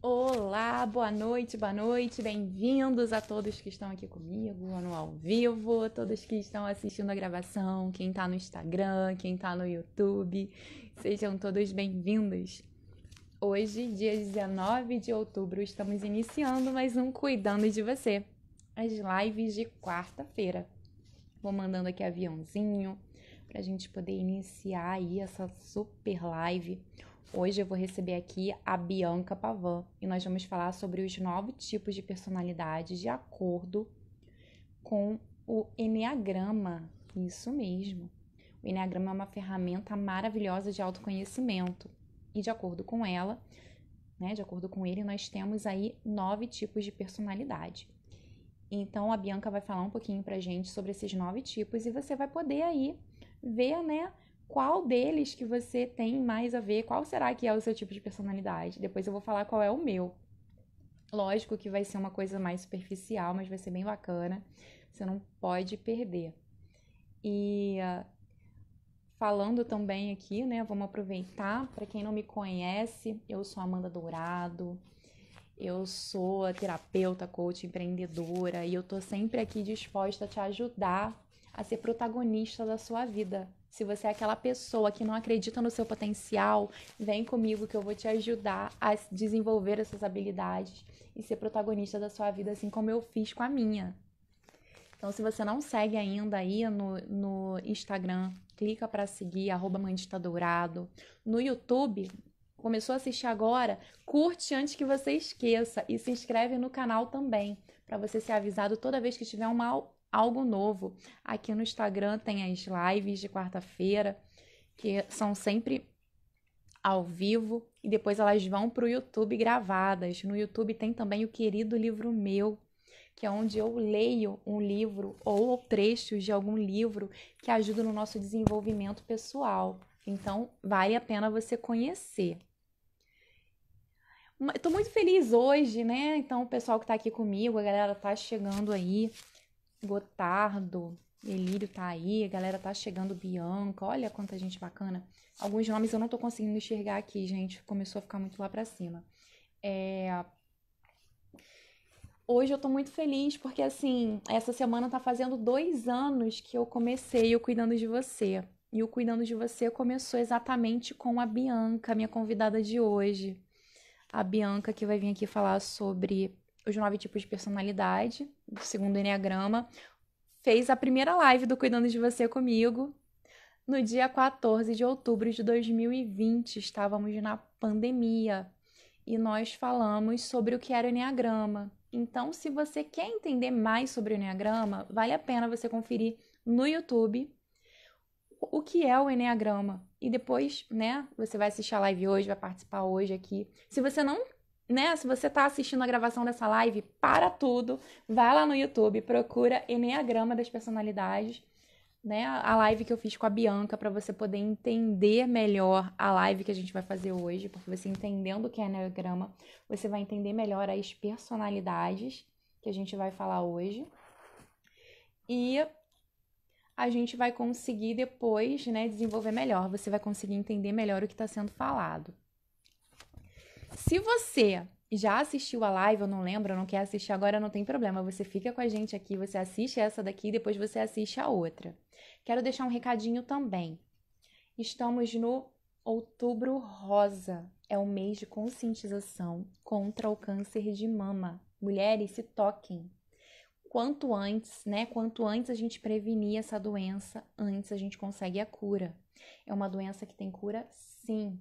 Olá, boa noite, bem-vindos a todos que estão aqui comigo no ao vivo, todos que estão assistindo a gravação, quem tá no Instagram, quem tá no YouTube, sejam todos bem-vindos. Hoje, dia 19 de outubro, estamos iniciando mais um Cuidando de Você, as lives de quarta-feira. Vou mandando aqui aviãozinho pra gente poder iniciar aí essa super live. Hoje eu vou receber aqui a Bianca Pavan e nós vamos falar sobre os 9 tipos de personalidade de acordo com o Eneagrama. Isso mesmo. O Eneagrama é uma ferramenta maravilhosa de autoconhecimento e de acordo com ela, de acordo com ele, nós temos aí 9 tipos de personalidade. Então a Bianca vai falar um pouquinho pra gente sobre esses 9 tipos e você vai poder aí ver, qual deles que você tem mais a ver, qual será que é o seu tipo de personalidade. Depois eu vou falar qual é o meu. Lógico que vai ser uma coisa mais superficial, mas vai ser bem bacana. Você não pode perder. E falando também aqui, vamos aproveitar. Para quem não me conhece, eu sou Amanda Dourado. Eu sou a terapeuta, coach, empreendedora e eu tô sempre aqui disposta a te ajudar a ser protagonista da sua vida. Se você é aquela pessoa que não acredita no seu potencial, vem comigo que eu vou te ajudar a desenvolver essas habilidades e ser protagonista da sua vida, assim como eu fiz com a minha. Então, se você não segue ainda aí no Instagram, clica para seguir, @manditadourado. No YouTube, começou a assistir agora, curte antes que você esqueça e se inscreve no canal também, para você ser avisado toda vez que tiver algo novo. Aqui no Instagram tem as lives de quarta-feira, que são sempre ao vivo, e depois elas vão para o YouTube gravadas. No YouTube tem também o Querido Livro Meu, que é onde eu leio um livro ou trechos de algum livro que ajuda no nosso desenvolvimento pessoal. Então, vale a pena você conhecer. Estou muito feliz hoje, né? Então, o pessoal que tá aqui comigo, a galera tá chegando aí. Gotardo, Elírio tá aí, a galera tá chegando, Bianca, olha quanta gente bacana. Alguns nomes eu não tô conseguindo enxergar aqui, gente, começou a ficar muito lá pra cima. Hoje eu tô muito feliz porque, assim, essa semana tá fazendo 2 anos que eu comecei o Cuidando de Você. E o Cuidando de Você começou exatamente com a Bianca, minha convidada de hoje. A Bianca que vai vir aqui falar sobre os 9 tipos de personalidade, segundo o Eneagrama, fez a primeira live do Cuidando de Você comigo no dia 14 de outubro de 2020. Estávamos na pandemia e nós falamos sobre o que era o Eneagrama. Então, se você quer entender mais sobre o Eneagrama, vale a pena você conferir no YouTube o que é o Eneagrama. E depois, você vai assistir a live hoje, vai participar hoje aqui. Se você não, se você tá assistindo a gravação dessa live, para tudo, vai lá no YouTube, procura Eneagrama das Personalidades, a live que eu fiz com a Bianca, para você poder entender melhor a live que a gente vai fazer hoje, porque você entendendo o que é Eneagrama, você vai entender melhor as personalidades que a gente vai falar hoje. E a gente vai conseguir depois, desenvolver melhor. Você vai conseguir entender melhor o que está sendo falado. Se você já assistiu a live, eu não lembro, não quer assistir agora, não tem problema. Você fica com a gente aqui, você assiste essa daqui e depois você assiste a outra. Quero deixar um recadinho também. Estamos no Outubro Rosa. É o mês de conscientização contra o câncer de mama. Mulheres, se toquem. Quanto antes, Quanto antes a gente prevenir essa doença, antes a gente consegue a cura. É uma doença que tem cura, sim.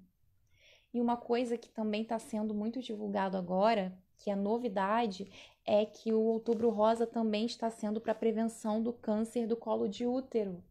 E uma coisa que também está sendo muito divulgado agora, que é novidade, é que o Outubro Rosa também está sendo para prevenção do câncer do colo de útero,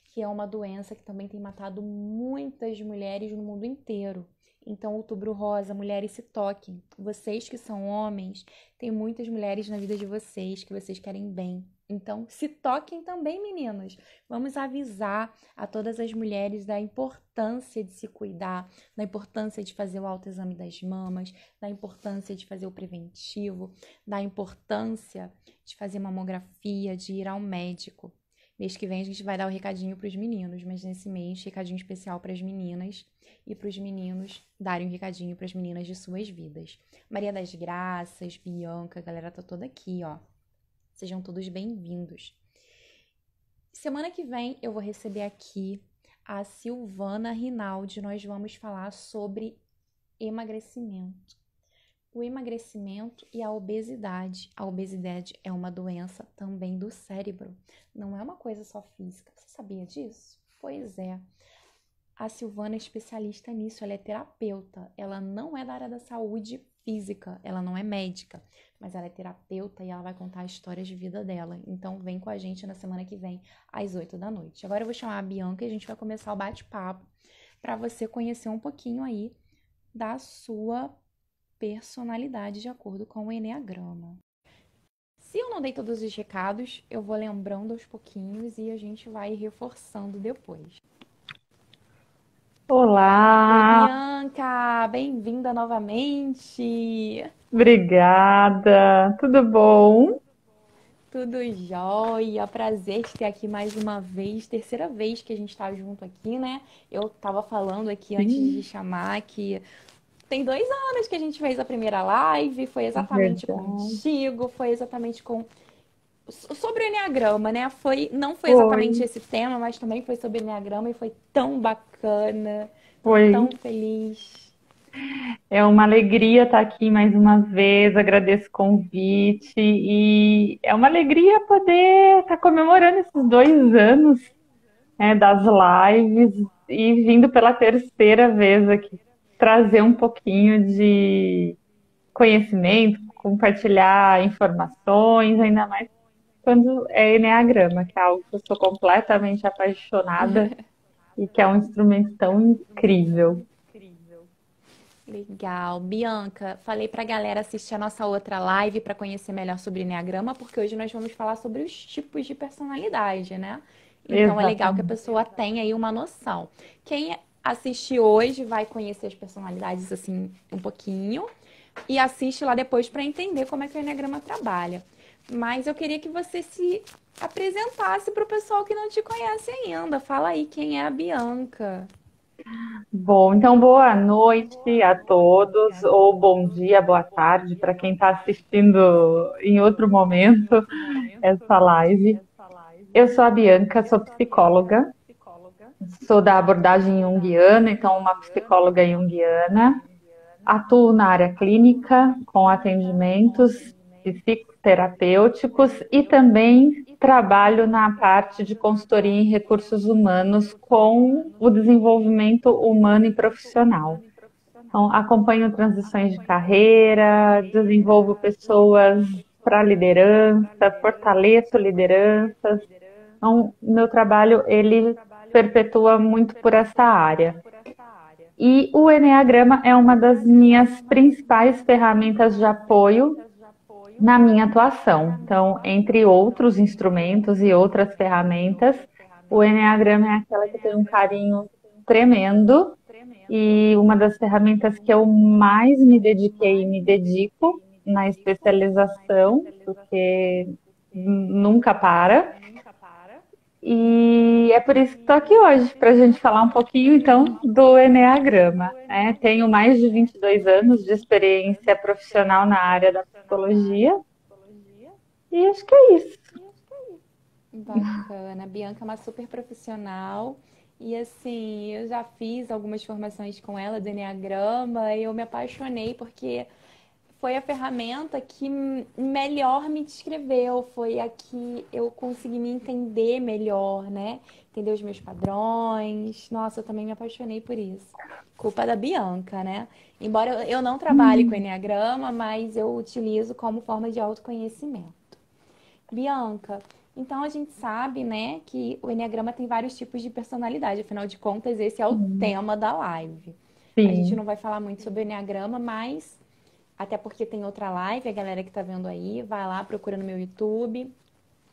que é uma doença que também tem matado muitas mulheres no mundo inteiro. Então, Outubro Rosa, mulheres se toquem. Vocês que são homens, tem muitas mulheres na vida de vocês que vocês querem bem. Então, se toquem também, meninos. Vamos avisar a todas as mulheres da importância de se cuidar, da importância de fazer o autoexame das mamas, da importância de fazer o preventivo, da importância de fazer mamografia, de ir ao médico. Mês que vem a gente vai dar o recadinho para os meninos, mas nesse mês, recadinho especial para as meninas e para os meninos darem um recadinho para as meninas de suas vidas. Maria das Graças, Bianca, a galera tá toda aqui, ó. Sejam todos bem-vindos. Semana que vem eu vou receber aqui a Silvana Rinaldi. Nós vamos falar sobre emagrecimento. O emagrecimento e a obesidade. A obesidade é uma doença também do cérebro. Não é uma coisa só física. Você sabia disso? Pois é. A Silvana é especialista nisso, ela é terapeuta. Ela não é da área da saúde física, ela não é médica, mas ela é terapeuta e ela vai contar histórias de vida dela. Então vem com a gente na semana que vem, às 8 da noite. Agora eu vou chamar a Bianca e a gente vai começar o bate-papo para você conhecer um pouquinho aí da sua personalidade de acordo com o Eneagrama. Se eu não dei todos os recados, eu vou lembrando aos pouquinhos e a gente vai reforçando depois. Oi, Olá, Bianca, bem-vinda novamente. obrigada. Tudo bom? Tudo jóia, prazer te ter aqui mais uma vez, terceira vez que a gente tá junto aqui, né? Eu tava falando aqui antes de Sim, chamar que tem 2 anos que a gente fez a primeira live, foi é exatamente verdade. contigo, foi exatamente sobre o Enneagrama, né? Não foi Foi, exatamente esse tema, mas também foi sobre o Enneagrama e foi tão bacana. Tô foi. tão feliz. É uma alegria estar aqui mais uma vez. Agradeço o convite e é uma alegria poder estar comemorando esses 2 anos, das lives e vindo pela terceira vez aqui trazer um pouquinho de conhecimento, compartilhar informações, ainda mais quando é Eneagrama, que é algo que eu sou completamente apaixonada e que é um instrumento tão incrível. Legal. Bianca, falei pra galera assistir a nossa outra live para conhecer melhor sobre Enneagrama, porque hoje nós vamos falar sobre os tipos de personalidade, né? Então é legal que a Exatamente. pessoa tenha aí uma noção. Quem assistir hoje vai conhecer as personalidades assim um pouquinho e assiste lá depois para entender como é que o Enneagrama trabalha. Mas eu queria que você se apresentasse para o pessoal que não te conhece ainda. Fala aí quem é a Bianca. Bom, então boa noite a todos, ou bom dia, boa tarde para quem está assistindo em outro momento essa live. Eu sou a Bianca, sou psicóloga, sou da abordagem junguiana, então uma psicóloga junguiana. Atuo na área clínica com atendimentos psicoterapêuticos e também trabalho na parte de consultoria em recursos humanos com o desenvolvimento humano e profissional. Então, acompanho transições de carreira, desenvolvo pessoas para liderança, fortaleço lideranças. Então, meu trabalho ele perpetua muito por essa área. E o Enneagrama é uma das minhas principais ferramentas de apoio na minha atuação. Então, entre outros instrumentos e outras ferramentas, o Enneagrama é aquela que eu tenho um carinho tremendo e uma das ferramentas que eu mais me dediquei e me dedico na especialização, porque nunca para. E é por isso que estou aqui hoje, para a gente falar um pouquinho, então, do Eneagrama, né? Tenho mais de 22 anos de experiência profissional na área da psicologia e acho que é isso. Bacana. A Bianca é uma super profissional. E assim, eu já fiz algumas formações com ela do Enneagrama e eu me apaixonei porque foi a ferramenta que melhor me descreveu, foi a que eu consegui me entender melhor, né? Entender os meus padrões. Nossa, eu também me apaixonei por isso. Culpa da Bianca, né? Embora eu não trabalhe com Enneagrama, mas eu utilizo como forma de autoconhecimento. Bianca, então a gente sabe, né, que o Enneagrama tem vários tipos de personalidade, afinal de contas, esse é o tema da live. A gente não Sim, vai falar muito sobre o Enneagrama, mas até porque tem outra live, a galera que tá vendo aí, vai lá, procura no meu YouTube,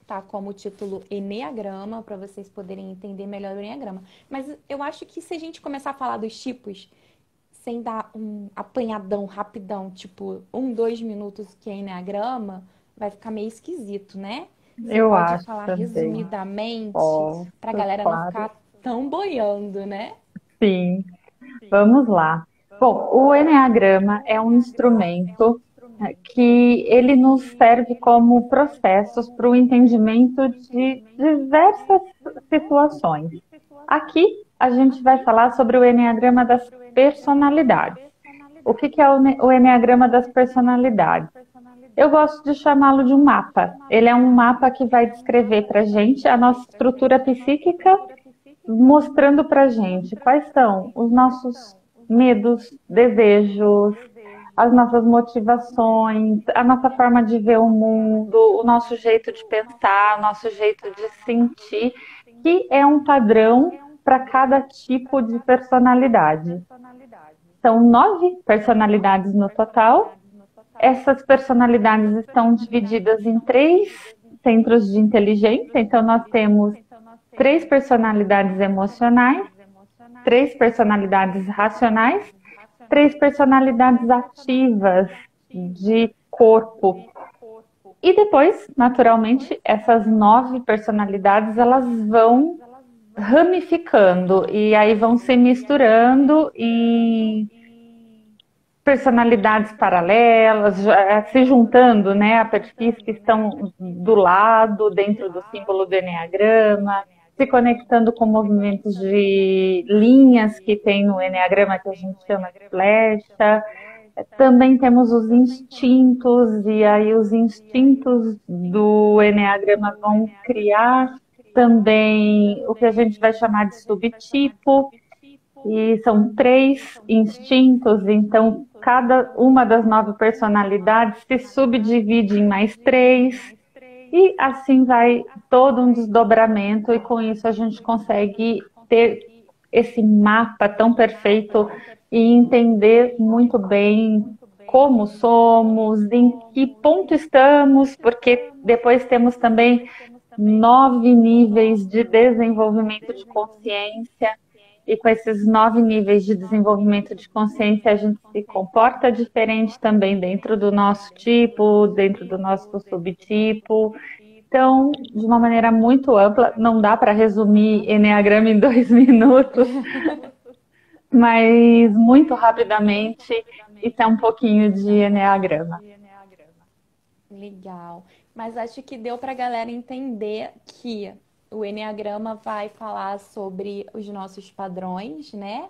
tá como título Enneagrama, para vocês poderem entender melhor o Enneagrama. Mas eu acho que se a gente começar a falar dos tipos, sem dar um apanhadão rapidão, tipo 1, 2 minutos que é Enneagrama, vai ficar meio esquisito, né? Você Eu pode acho falar também. resumidamente Posso, para a galera não claro. ficar tão boiando, né? Sim, vamos lá. Bom, o enneagrama é um instrumento que ele nos serve como processos para o entendimento de diversas situações. Aqui a gente vai falar sobre o enneagrama das personalidades. O que que é o enneagrama das personalidades? Eu gosto de chamá-lo de um mapa. Ele é um mapa que vai descrever para a gente a nossa estrutura psíquica, mostrando para a gente quais são os nossos medos, desejos, as nossas motivações, a nossa forma de ver o mundo, o nosso jeito de pensar, o nosso jeito de sentir, que é um padrão para cada tipo de personalidade. São 9 personalidades no total. Essas personalidades estão divididas em 3 centros de inteligência. Então, nós temos 3 personalidades emocionais, 3 personalidades racionais, 3 personalidades ativas de corpo. E depois, naturalmente, essas 9 personalidades elas vão ramificando e aí vão se misturando em personalidades paralelas, se juntando, né, a perfis que estão do lado, dentro do símbolo do enneagrama, se conectando com movimentos de linhas que tem no enneagrama que a gente chama de flecha. Também temos os instintos, e aí os instintos do enneagrama vão criar também o que a gente vai chamar de subtipo, e são 3 instintos, então cada uma das 9 personalidades se subdivide em mais 3, e assim vai todo um desdobramento, e com isso a gente consegue ter esse mapa tão perfeito e entender muito bem como somos, em que ponto estamos, porque depois temos também 9 níveis de desenvolvimento de consciência, e com esses 9 níveis de desenvolvimento de consciência, a gente se comporta diferente também dentro do nosso tipo, dentro do nosso subtipo. Então, de uma maneira muito ampla, não dá para resumir Enneagrama em 2 minutos, mas muito rapidamente, isso é um pouquinho de Enneagrama. Legal. Mas acho que deu para a galera entender que o Enneagrama vai falar sobre os nossos padrões, né?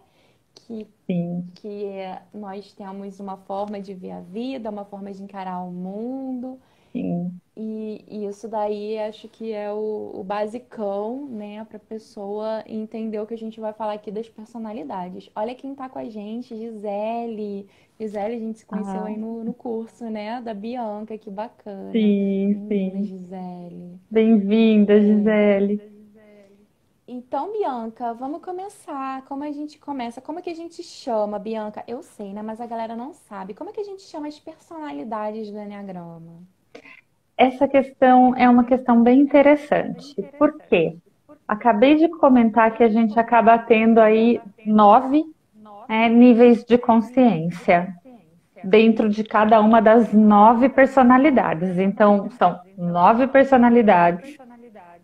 Que, Sim, que nós temos uma forma de ver a vida, uma forma de encarar o mundo. sim. E isso daí acho que é o basicão, né, para a pessoa entender o que a gente vai falar aqui das personalidades. Olha quem tá com a gente, Gisele. Gisele, a gente se conheceu aí Ah, no curso, né, da Bianca, que bacana. sim, Menina, sim. Gisele. Bem-vinda, Gisele. Então, Bianca, vamos começar. Como a gente começa? Como que a gente chama, Bianca? Eu sei, né, mas a galera não sabe. Como é que a gente chama as personalidades do Enneagrama? Essa questão é uma questão bem interessante. Por quê? Acabei de comentar que a gente acaba tendo aí 9 níveis de consciência dentro de cada uma das 9 personalidades. Então, são 9 personalidades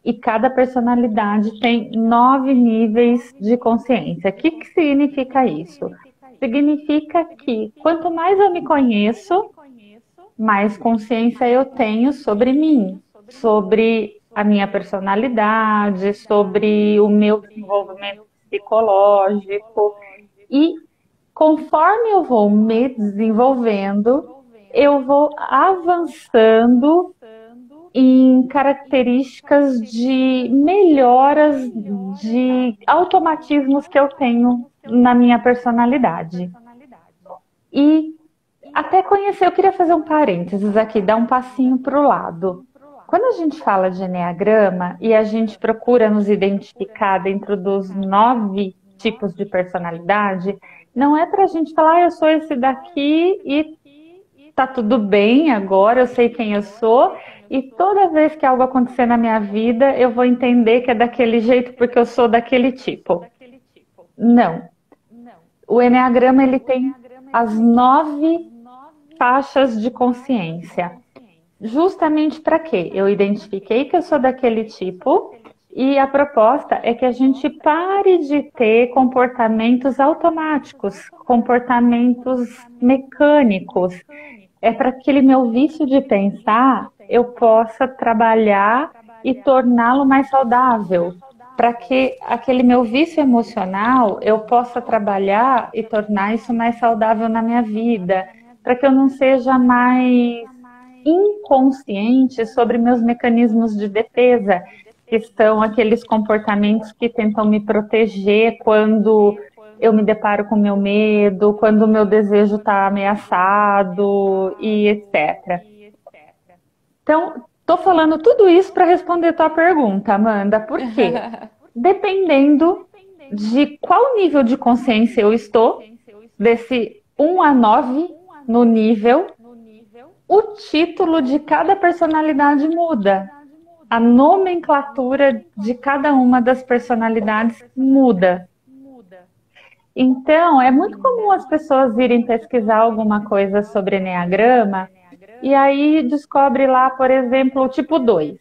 e cada personalidade tem 9 níveis de consciência. O que significa isso? Significa que quanto mais eu me conheço, mais consciência eu tenho sobre mim, sobre a minha personalidade, sobre o meu desenvolvimento psicológico. E conforme eu vou me desenvolvendo, eu vou avançando em características de melhoras de automatismos que eu tenho na minha personalidade. E até conhecer, eu queria fazer um parênteses aqui, dar um passinho para o lado. Quando a gente fala de enneagrama e a gente procura nos identificar dentro dos 9 tipos de personalidade, não é para a gente falar, eu sou esse daqui e tá tudo bem agora, eu sei quem eu sou, e toda vez que algo acontecer na minha vida, eu vou entender que é daquele jeito porque eu sou daquele tipo. Não. O enneagrama ele tem as 9 faixas de consciência. Justamente para quê? Eu identifiquei que eu sou daquele tipo e a proposta é que a gente pare de ter comportamentos automáticos, comportamentos mecânicos. É para aquele meu vício de pensar eu possa trabalhar e torná-lo mais saudável. Para que aquele meu vício emocional eu possa trabalhar e tornar isso mais saudável na minha vida. Para que eu não seja mais inconsciente sobre meus mecanismos de defesa, que são aqueles comportamentos que tentam me proteger quando eu me deparo com meu medo, quando o meu desejo está ameaçado e etc. Então, estou falando tudo isso para responder tua pergunta, Amanda. Por quê? Dependendo de qual nível de consciência eu estou, desse 1 a 9 no nível, o título de cada personalidade muda. A nomenclatura de cada uma das personalidades muda. Então, é muito comum as pessoas irem pesquisar alguma coisa sobre enneagrama e aí descobre lá, por exemplo, o tipo 2.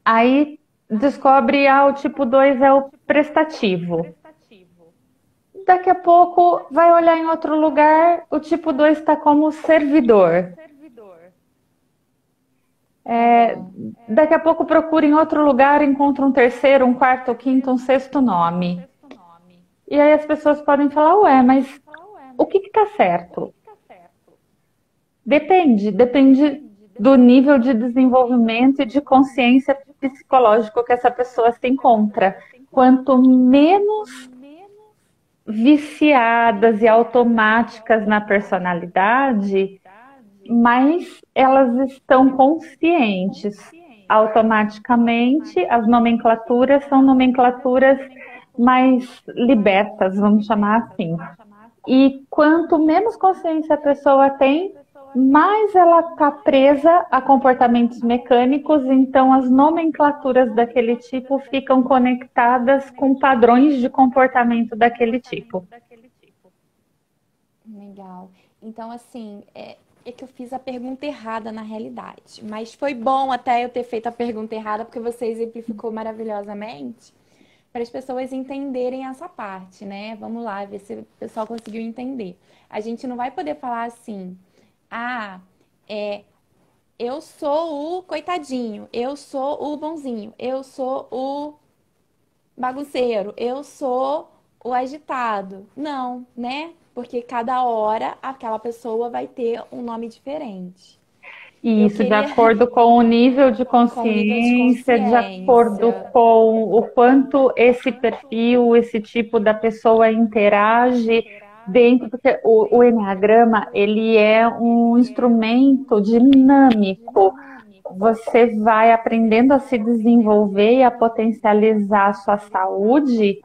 Aí descobre, o tipo 2 é o prestativo. Daqui a pouco vai olhar em outro lugar, o tipo 2 está como servidor. Daqui a pouco procura em outro lugar, encontra um terceiro, um quarto, um quinto, um sexto nome. E aí as pessoas podem falar, ué, mas o que está certo? Depende do nível de desenvolvimento e de consciência psicológico que essa pessoa se encontra. Quanto menos viciadas e automáticas na personalidade, mais elas estão conscientes. Automaticamente, as nomenclaturas são nomenclaturas mais libertas, vamos chamar assim. E quanto menos consciência a pessoa tem, mais ela está presa a comportamentos mecânicos, então as nomenclaturas daquele tipo ficam conectadas com padrões de comportamento daquele tipo. Legal. Então, assim, é que eu fiz a pergunta errada na realidade. Mas foi bom até eu ter feito a pergunta errada, porque você exemplificou maravilhosamente para as pessoas entenderem essa parte, né? Vamos lá, ver se o pessoal conseguiu entender. A gente não vai poder falar assim, ah, é, eu sou o coitadinho, eu sou o bonzinho, eu sou o bagunceiro, eu sou o agitado. Não, né? Porque cada hora aquela pessoa vai ter um nome diferente. E Eu isso de queria acordo com o nível de com o nível de consciência, de acordo consciência. com o quanto esse perfil, esse tipo da pessoa interage dentro, porque o Enneagrama, ele é um instrumento dinâmico. Você vai aprendendo a se desenvolver e a potencializar a sua saúde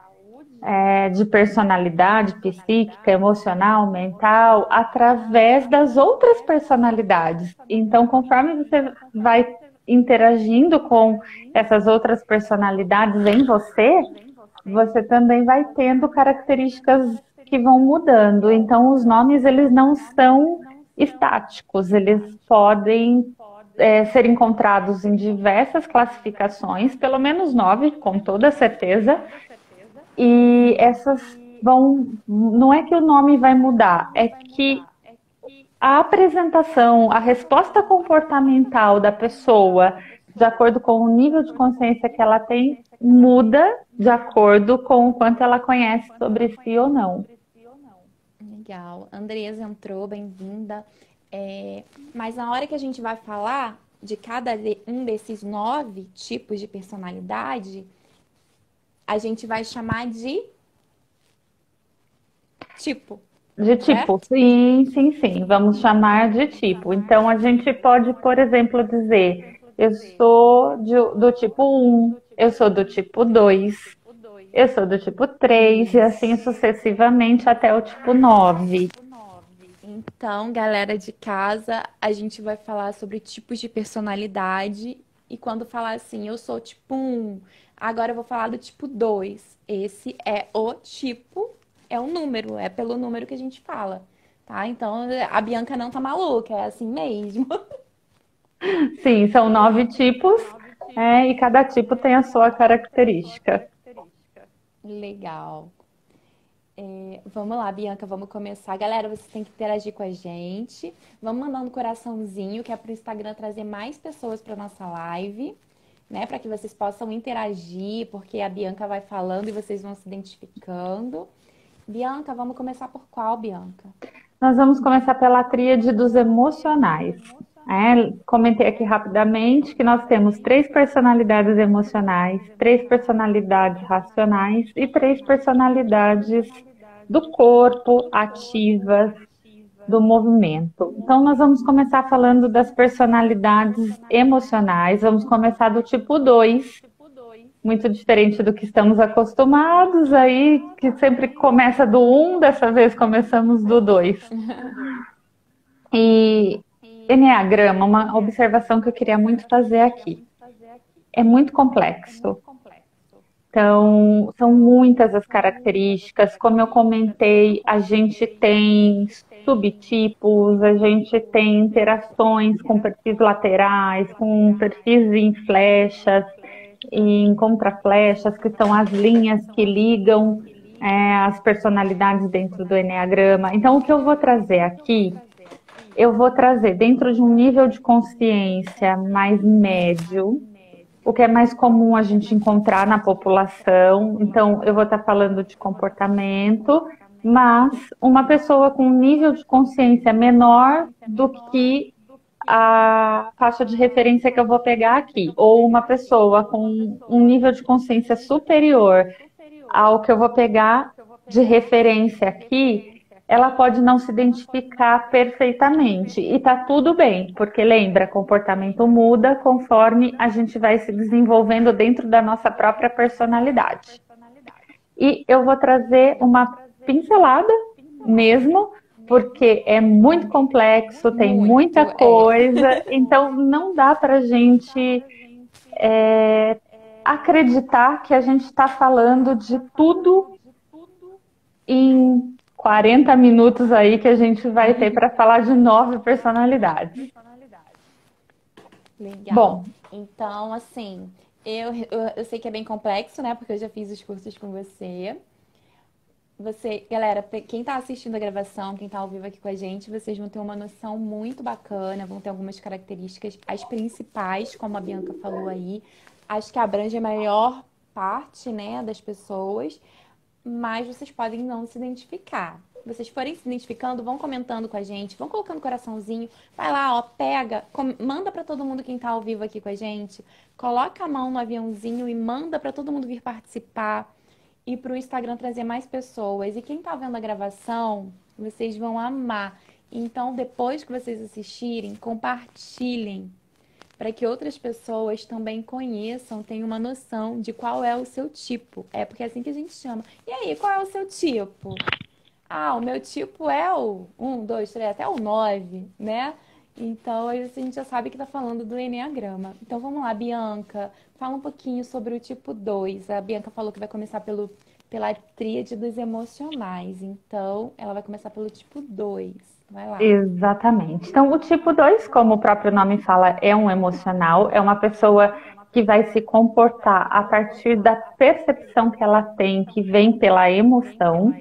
de personalidade psíquica, emocional, mental, através das outras personalidades. Então, conforme você vai interagindo com essas outras personalidades em você, você também vai tendo características que vão mudando. Então, os nomes eles não são estáticos, eles podem ser encontrados em diversas classificações, pelo menos 9, com toda certeza, e essas vão. Não é que o nome vai mudar, é que a apresentação, a resposta comportamental da pessoa, de acordo com o nível de consciência que ela tem, muda de acordo com o quanto ela conhece sobre si ou não. Legal. Andresa entrou, bem-vinda. Mas na hora que a gente vai falar de um desses 9 tipos de personalidade, a gente vai chamar de tipo, De tipo, certo? sim, sim, sim, vamos chamar de tipo. Então, a gente pode, por exemplo, dizer: eu sou do tipo 1, eu sou do tipo 2, eu sou do tipo 3 e assim Isso. sucessivamente até o tipo 9. Então, galera de casa, a gente vai falar sobre tipos de personalidade. E quando falar assim, eu sou tipo 1, agora eu vou falar do tipo 2. Esse é o tipo, é o número, é pelo número que a gente fala, tá? Então, a Bianca não tá maluca, é assim mesmo. Sim, são 9 tipos, e cada tipo tem a sua característica. Legal. Vamos lá, Bianca, vamos começar. Galera, vocês têm que interagir com a gente. Vamos mandando um coraçãozinho, que é para o Instagram trazer mais pessoas para nossa live, né? Para que vocês possam interagir, porque a Bianca vai falando e vocês vão se identificando. Bianca, vamos começar por qual, Bianca? Nós vamos começar pela tríade dos emocionais. Comentei aqui rapidamente que nós temos 3 personalidades emocionais, 3 personalidades racionais e 3 personalidades do corpo, ativas, do movimento. Então, nós vamos começar falando das personalidades emocionais, vamos começar do tipo 2, muito diferente do que estamos acostumados, aí que sempre começa do 1, dessa vez começamos do 2. E Eneagrama, uma observação que eu queria muito fazer aqui. É muito complexo. Então, são muitas as características. Como eu comentei, a gente tem subtipos, a gente tem interações com perfis laterais, com perfis em flechas, em contraflechas, que são as linhas que ligam as personalidades dentro do Eneagrama. Então, o que eu vou trazer aqui, eu vou trazer dentro de um nível de consciência mais médio, o que é mais comum a gente encontrar na população. Então, eu vou estar falando de comportamento, mas uma pessoa com um nível de consciência menor do que a faixa de referência que eu vou pegar aqui, ou uma pessoa com um nível de consciência superior ao que eu vou pegar de referência aqui, ela pode não se identificar perfeitamente. E tá tudo bem, porque lembra, comportamento muda conforme a gente vai se desenvolvendo dentro da nossa própria personalidade. E eu vou trazer uma pincelada mesmo, porque é muito complexo, tem muita coisa, então não dá para a gente acreditar que a gente está falando de tudo em 40 minutos aí que a gente vai ter para falar de 9 personalidades. Legal. Bom, então, assim, eu sei que é bem complexo, né? Porque eu já fiz os cursos com você. Galera, quem tá assistindo a gravação, quem tá ao vivo aqui com a gente, vocês vão ter uma noção muito bacana, vão ter algumas características, as principais, como a Bianca falou aí, acho que abrange a maior parte, né, das pessoas, mas vocês podem não se identificar. Se vocês forem se identificando, vão comentando com a gente, vão colocando coraçãozinho, vai lá, ó, pega, manda para todo mundo quem tá ao vivo aqui com a gente, coloca a mão no aviãozinho e manda para todo mundo vir participar e para o Instagram trazer mais pessoas. E quem tá vendo a gravação, vocês vão amar. Então, depois que vocês assistirem, compartilhem para que outras pessoas também conheçam, tenham uma noção de qual é o seu tipo. É porque é assim que a gente chama. E aí, qual é o seu tipo? Ah, o meu tipo é o 1, 2, 3, até o 9, né? Então, aí a gente já sabe que tá falando do Eneagrama. Então, vamos lá, Bianca. Fala um pouquinho sobre o tipo 2. A Bianca falou que vai começar pela tríade dos emocionais. Então, ela vai começar pelo tipo 2. Vai lá. Exatamente. Então, o tipo 2, como o próprio nome fala, é um emocional, é uma pessoa que vai se comportar a partir da percepção que ela tem, que vem pela emoção.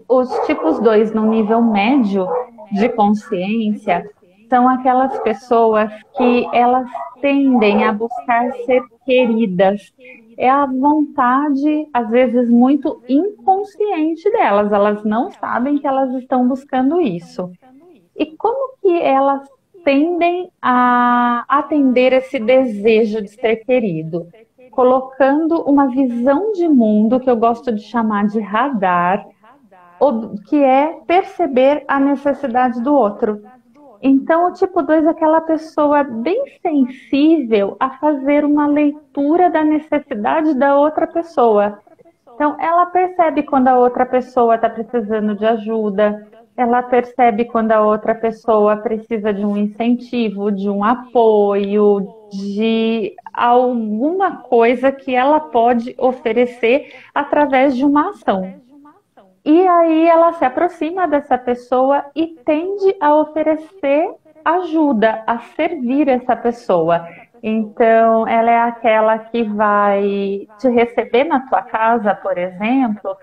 Os tipos 2, no nível médio de consciência, são aquelas pessoas que elas tendem a buscar ser queridas. É a vontade, às vezes, muito inconsciente delas. Elas não sabem que elas estão buscando isso. E como que elas tendem a atender esse desejo de ser querido? Colocando uma visão de mundo, que eu gosto de chamar de radar, que é perceber a necessidade do outro. Então, o tipo 2 é aquela pessoa bem sensível a fazer uma leitura da necessidade da outra pessoa. Então, ela percebe quando a outra pessoa está precisando de ajuda, ela percebe quando a outra pessoa precisa de um incentivo, de um apoio, de alguma coisa que ela pode oferecer através de uma ação. E aí ela se aproxima dessa pessoa e tende a oferecer ajuda a servir essa pessoa. Então, ela é aquela que vai te receber na tua casa, por exemplo,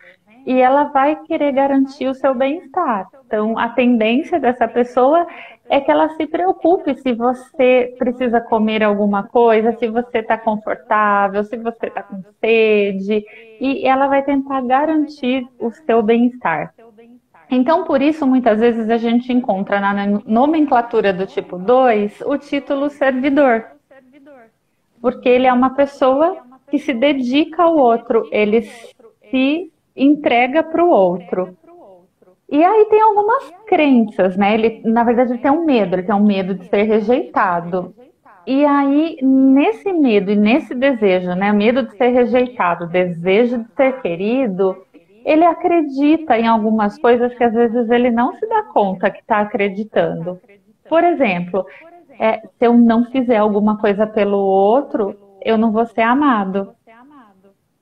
e ela vai querer garantir o seu bem-estar. Então, a tendência dessa pessoa é que ela se preocupe se você precisa comer alguma coisa, se você está confortável, se você está com sede, e ela vai tentar garantir o seu bem-estar. Então, por isso, muitas vezes a gente encontra na nomenclatura do tipo 2 o título servidor, porque ele é uma pessoa que se dedica ao outro, ele se entrega para o outro. E aí tem algumas crenças, né? Ele, na verdade, ele tem um medo de ser rejeitado. E aí, nesse medo e nesse desejo, né? Medo de ser rejeitado, desejo de ser querido, ele acredita em algumas coisas que às vezes ele não se dá conta que está acreditando. Por exemplo, se eu não fizer alguma coisa pelo outro, eu não vou ser amado.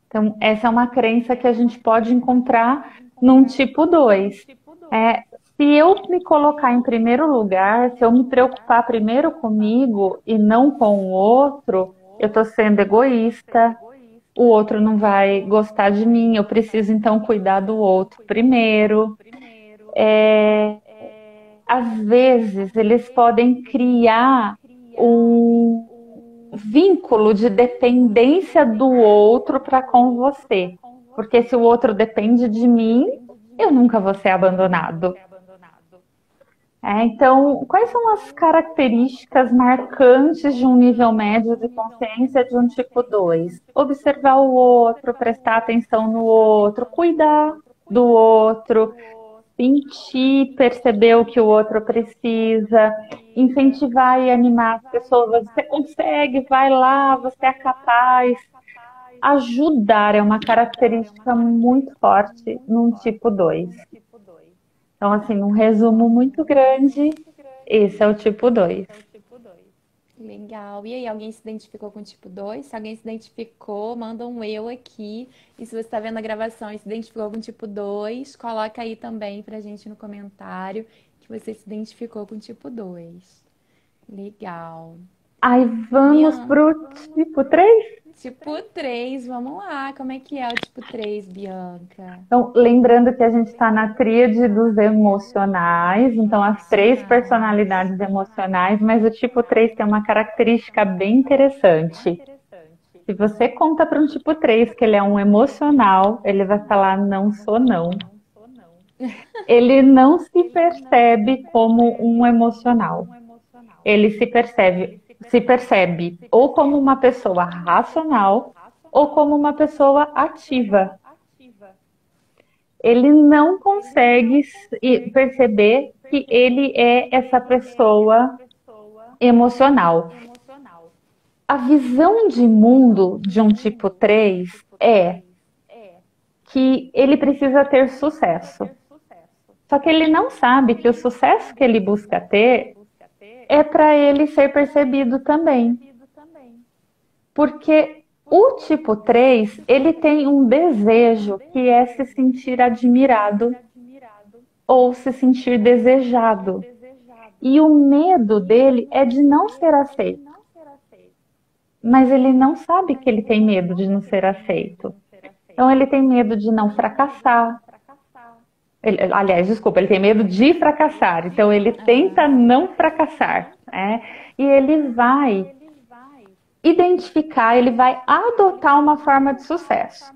Então, essa é uma crença que a gente pode encontrar num tipo 2. Se eu me colocar em primeiro lugar, se eu me preocupar primeiro comigo e não com o outro, eu estou sendo egoísta, o outro não vai gostar de mim, eu preciso então cuidar do outro primeiro. Às vezes, eles podem criar um vínculo de dependência do outro para com você. Porque se o outro depende de mim, eu nunca vou ser abandonado. Então, quais são as características marcantes de um nível médio de consciência de um tipo 2? Observar o outro, prestar atenção no outro, cuidar do outro, sentir, perceber o que o outro precisa, incentivar e animar as pessoas. Você consegue, vai lá, você é capaz. Ajudar é uma característica muito forte num tipo 2. Então, assim, num resumo muito grande, esse é o tipo 2. Legal. E aí, alguém se identificou com o tipo 2? Se alguém se identificou, manda um eu aqui. E se você está vendo a gravação e se identificou com o tipo 2, coloca aí também pra gente no comentário que você se identificou com o tipo 2. Legal. Aí vamos Bianca, pro tipo 3? tipo 3, vamos lá. Como é que é o tipo 3, Bianca? Então, lembrando que a gente está na tríade dos emocionais, então as 3 personalidades emocionais, mas o tipo 3 tem uma característica bem interessante. Se você conta para um tipo 3 que ele é um emocional, ele vai falar não sou não. Ele não se percebe como um emocional. Ele se percebe ou como uma pessoa racional ou como uma pessoa ativa. Ele não consegue perceber que ele é essa pessoa emocional. A visão de mundo de um tipo 3 é que ele precisa ter sucesso. Só que ele não sabe que o sucesso que ele busca ter é para ele ser percebido também. Porque o tipo 3 ele tem um desejo que é se sentir admirado ou se sentir desejado. E o medo dele é de não ser aceito. Mas ele não sabe que ele tem medo de não ser aceito. Então ele tem medo de não fracassar. Aliás, desculpa, ele tem medo de fracassar. Então ele tenta não fracassar, né? E ele vai identificar, ele vai adotar uma forma de sucesso.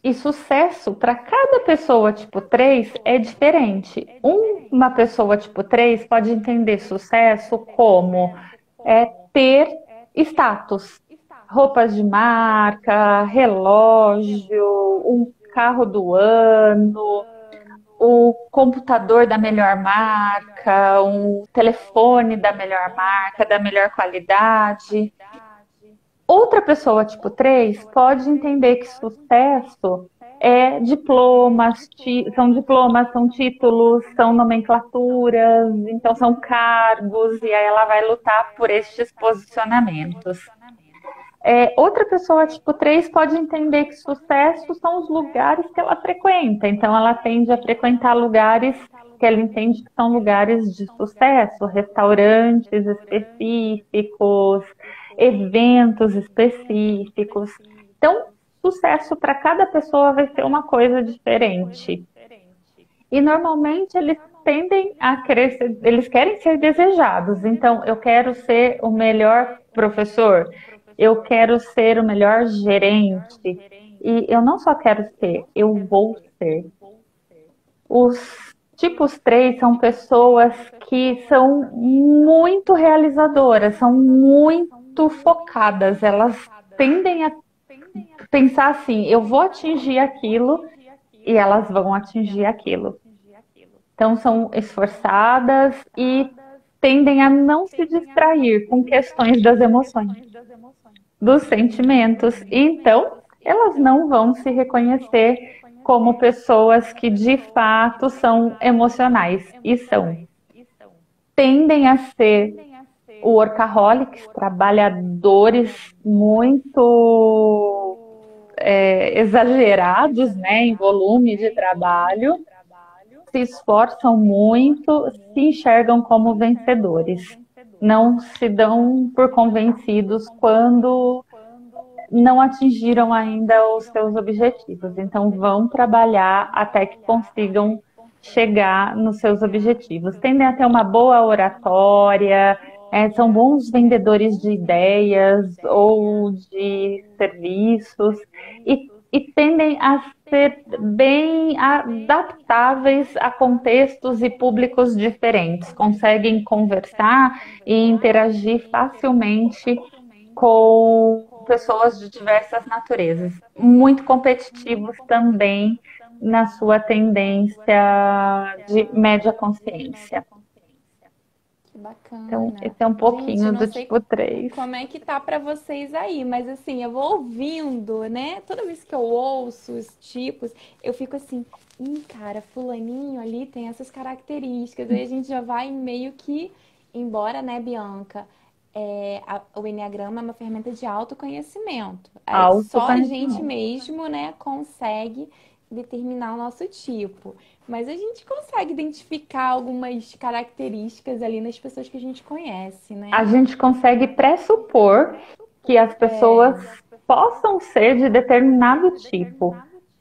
E sucesso para cada pessoa tipo 3 é diferente. Uma pessoa tipo 3 pode entender sucesso como ter status, roupas de marca, relógio, um carro do ano, o computador da melhor marca, um telefone da melhor marca, da melhor qualidade. Outra pessoa tipo 3 pode entender que sucesso é diplomas, são títulos, são nomenclaturas, então são cargos, e aí ela vai lutar por estes posicionamentos. Outra pessoa tipo 3 pode entender que sucesso são os lugares que ela frequenta, então ela tende a frequentar lugares que ela entende que são lugares de sucesso, restaurantes específicos, eventos específicos. Então, sucesso para cada pessoa vai ser uma coisa diferente. E normalmente eles tendem a crescer, eles querem ser desejados. Então, eu quero ser o melhor professor, eu quero ser o melhor gerente. E eu não só quero ser, eu vou ser. Os tipos 3 são pessoas que são muito realizadoras, são muito focadas, elas tendem a pensar assim: eu vou atingir aquilo e elas vão atingir aquilo. Então, são esforçadas e tendem a não se distrair com questões das emoções, dos sentimentos. Então, elas não vão se reconhecer como pessoas que de fato são emocionais e são. Tendem a ser workaholics, trabalhadores muito exagerados, né, em volume de trabalho, se esforçam muito, se enxergam como vencedores. Não se dão por convencidos quando não atingiram ainda os seus objetivos. Então, vão trabalhar até que consigam chegar nos seus objetivos. Tendem a ter uma boa oratória, são bons vendedores de ideias ou de serviços e tendem a ser bem adaptáveis a contextos e públicos diferentes. Conseguem conversar e interagir facilmente com pessoas de diversas naturezas, muito competitivos também na sua tendência de média consciência. Que bacana. Então, esse é um Gente, eu pouquinho não do sei tipo 3. como é que tá pra vocês aí, mas assim, eu vou ouvindo, né? Toda vez que eu ouço os tipos, eu fico assim, cara, fulaninho ali tem essas características. Aí a gente já vai meio que, embora, né, Bianca, o Enneagrama é uma ferramenta de autoconhecimento. Aí só a gente Autoconhecimento. mesmo, né, consegue determinar o nosso tipo. Mas a gente consegue identificar algumas características ali nas pessoas que a gente conhece, A né? gente consegue pressupor que as pessoas possam ser de determinado tipo.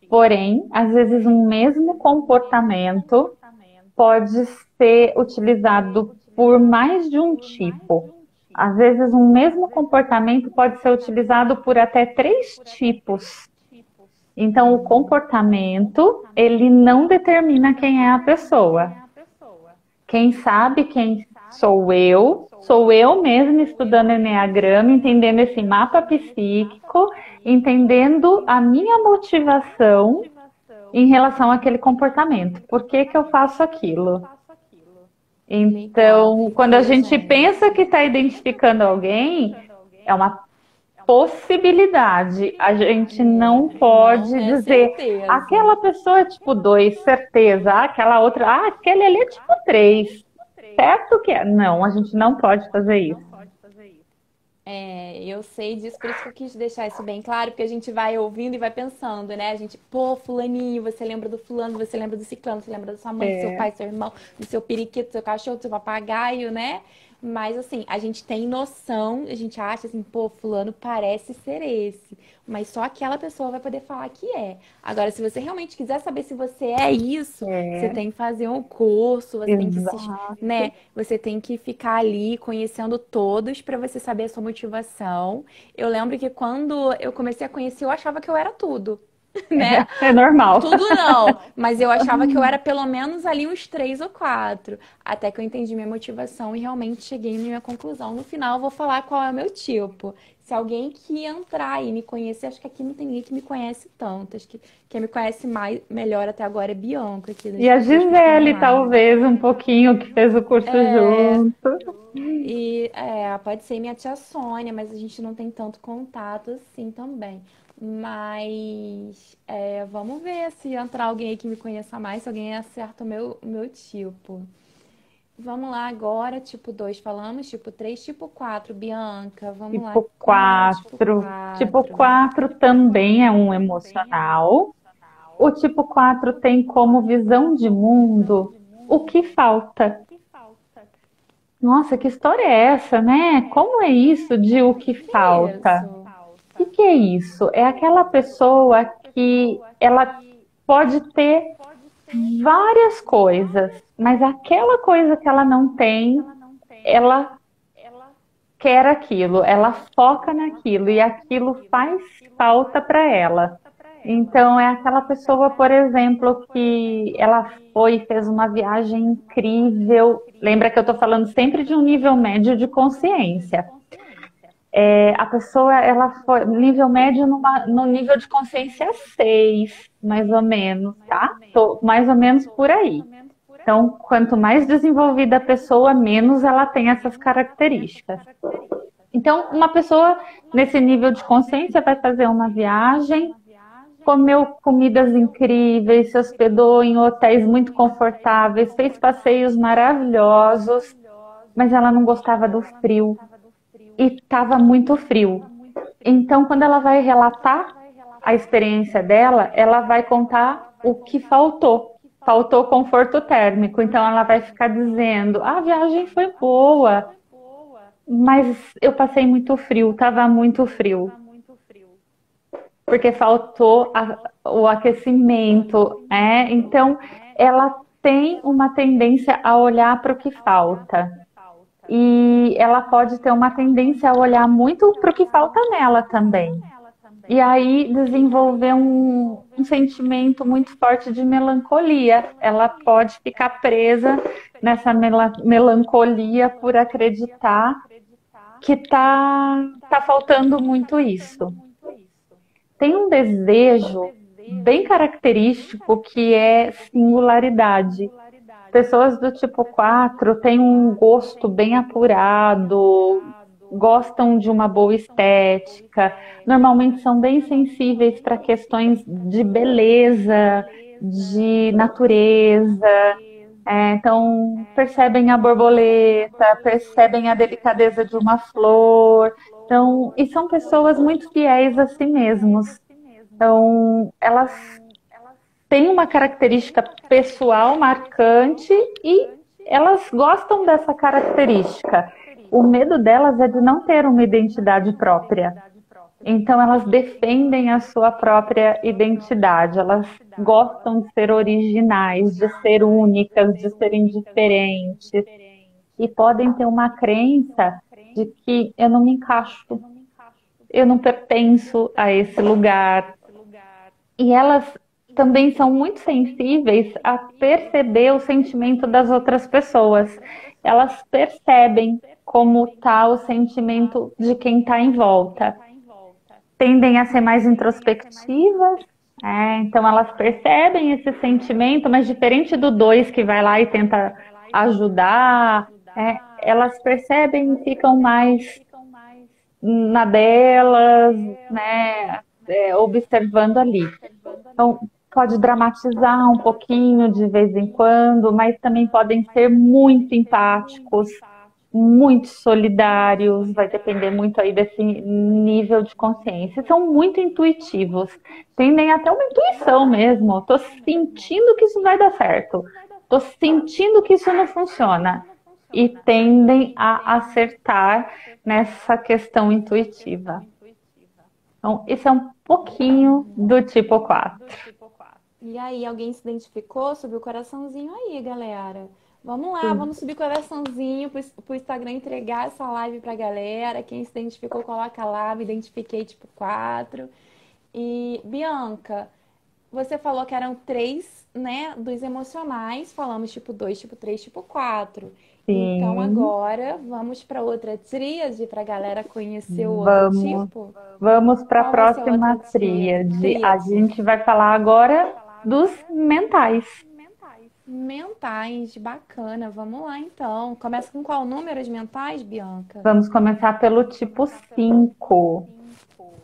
Porém, às vezes um mesmo comportamento pode ser utilizado por mais de um tipo. Às vezes, um mesmo comportamento pode ser utilizado por até 3 tipos. Então, o comportamento, ele não determina quem é a pessoa. Quem sabe quem sou eu mesma estudando Eneagrama, entendendo esse mapa psíquico, entendendo a minha motivação em relação àquele comportamento. Por que que eu faço aquilo? Legal, Então, quando a porque, gente pensa que gente. está identificando alguém, é uma possibilidade. A gente não pode Não é dizer certeza. aquela pessoa é tipo 2, certeza, aquela outra, aquele ali é tipo 3, certo que é? Não, a gente não pode fazer isso. Eu sei disso, por isso que eu quis deixar isso bem claro, porque a gente vai ouvindo e vai pensando, né? A gente, pô, fulaninho, você lembra do fulano, você lembra do ciclano, você lembra da sua mãe, do seu É, pai, do seu irmão, do seu periquito, do seu cachorro, do seu papagaio, né? Mas assim, a gente tem noção, a gente acha assim, pô, fulano parece ser esse. Mas só aquela pessoa vai poder falar que é. Agora, se você realmente quiser saber se você é isso, você é, tem que fazer um curso, você tem que se, exato. né? Você tem que ficar ali conhecendo todos para você saber a sua motivação. Eu lembro que quando eu comecei a conhecer, eu achava que eu era tudo, né? É normal. Tudo não, mas eu achava que eu era pelo menos ali uns 3 ou 4, até que eu entendi minha motivação e realmente cheguei na minha conclusão. No final, eu vou falar qual é o meu tipo. Se alguém que entrar e me conhecer, acho que aqui não tem ninguém que me conhece tanto. Acho que quem me conhece mais, melhor até agora é Bianca, aqui das E a pessoas que estão Gisele, online. talvez, um pouquinho, que fez o curso É, junto. pode ser minha tia Sônia, mas a gente não tem tanto contato assim também. Mas vamos ver se entrar alguém aí que me conheça mais, se alguém acerta o meu tipo. Vamos lá agora, tipo 2 falamos, tipo 3, tipo 4 Bianca, vamos lá. Tipo Como é o tipo 4. Tipo 4? 4 também é um emocional. O tipo 4 tem como visão de mundo o que falta. Nossa, que história é essa, né? Como é isso de o que falta? Isso. O que é isso? É aquela pessoa que ela pode ter várias coisas, mas aquela coisa que ela não tem, ela quer aquilo, ela foca naquilo e aquilo faz falta para ela. Então, é aquela pessoa, por exemplo, que ela foi e fez uma viagem incrível. Lembra que eu estou falando sempre de um nível médio de consciência. A pessoa, ela foi nível médio no nível de consciência 6, mais ou menos, tá? Tô mais ou menos por aí. Então, quanto mais desenvolvida a pessoa, menos ela tem essas características. Então, uma pessoa nesse nível de consciência vai fazer uma viagem, comeu comidas incríveis, se hospedou em hotéis muito confortáveis, fez passeios maravilhosos, mas ela não gostava do frio e estava muito frio. Então, quando ela vai relatar a experiência dela, ela vai contar o que faltou. Faltou conforto térmico. Então, ela vai ficar dizendo: a viagem foi boa, mas eu passei muito frio, estava muito frio, porque faltou o aquecimento. Então, ela tem uma tendência a olhar para o que falta. E ela pode ter uma tendência a olhar muito para o que falta nela também. E aí desenvolver um sentimento muito forte de melancolia. Ela pode ficar presa nessa melancolia por acreditar que tá faltando muito isso. Tem um desejo bem característico que é singularidade. Pessoas do tipo 4 têm um gosto bem apurado, gostam de uma boa estética, normalmente são bem sensíveis para questões de beleza, de natureza. Então, percebem a borboleta, percebem a delicadeza de uma flor. Então, e são pessoas muito fiéis a si mesmos. Então, elas têm uma característica pessoal marcante e elas gostam dessa característica. O medo delas é de não ter uma identidade própria. Então, elas defendem a sua própria identidade, elas gostam de ser originais, de ser únicas, de serem diferentes. E podem ter uma crença de que eu não me encaixo, eu não pertenço a esse lugar. E elas também são muito sensíveis a perceber o sentimento das outras pessoas. Elas percebem como está o sentimento de quem está em volta. Tendem a ser mais introspectivas, então elas percebem esse sentimento, mas diferente do 2 que vai lá e tenta ajudar, elas percebem e ficam mais na delas, né, observando ali. Então, pode dramatizar um pouquinho de vez em quando, mas também podem ser muito empáticos, muito solidários, vai depender muito aí desse nível de consciência. São muito intuitivos, tendem até uma intuição mesmo. Estou sentindo que isso vai dar certo, estou sentindo que isso não funciona. E tendem a acertar nessa questão intuitiva. Então, isso é um pouquinho do tipo 4. E aí, alguém se identificou? Subiu o coraçãozinho aí, galera. Vamos lá, vamos subir coraçãozinho pro Instagram entregar essa live pra galera. Quem se identificou, coloca lá, me identifiquei tipo 4. E, Bianca, você falou que eram 3, né, dos emocionais. Falamos tipo 2, tipo 3, tipo 4. Então, Sim, agora, vamos para outra tríade para a galera conhecer o outro vamos. tipo? Vamos para a Qual vai ser a próxima outra tríade. A tríade? gente vai falar agora dos mentais. Mentais, bacana. Vamos lá, então. Começa com qual número de mentais, Bianca? Vamos começar pelo tipo 5.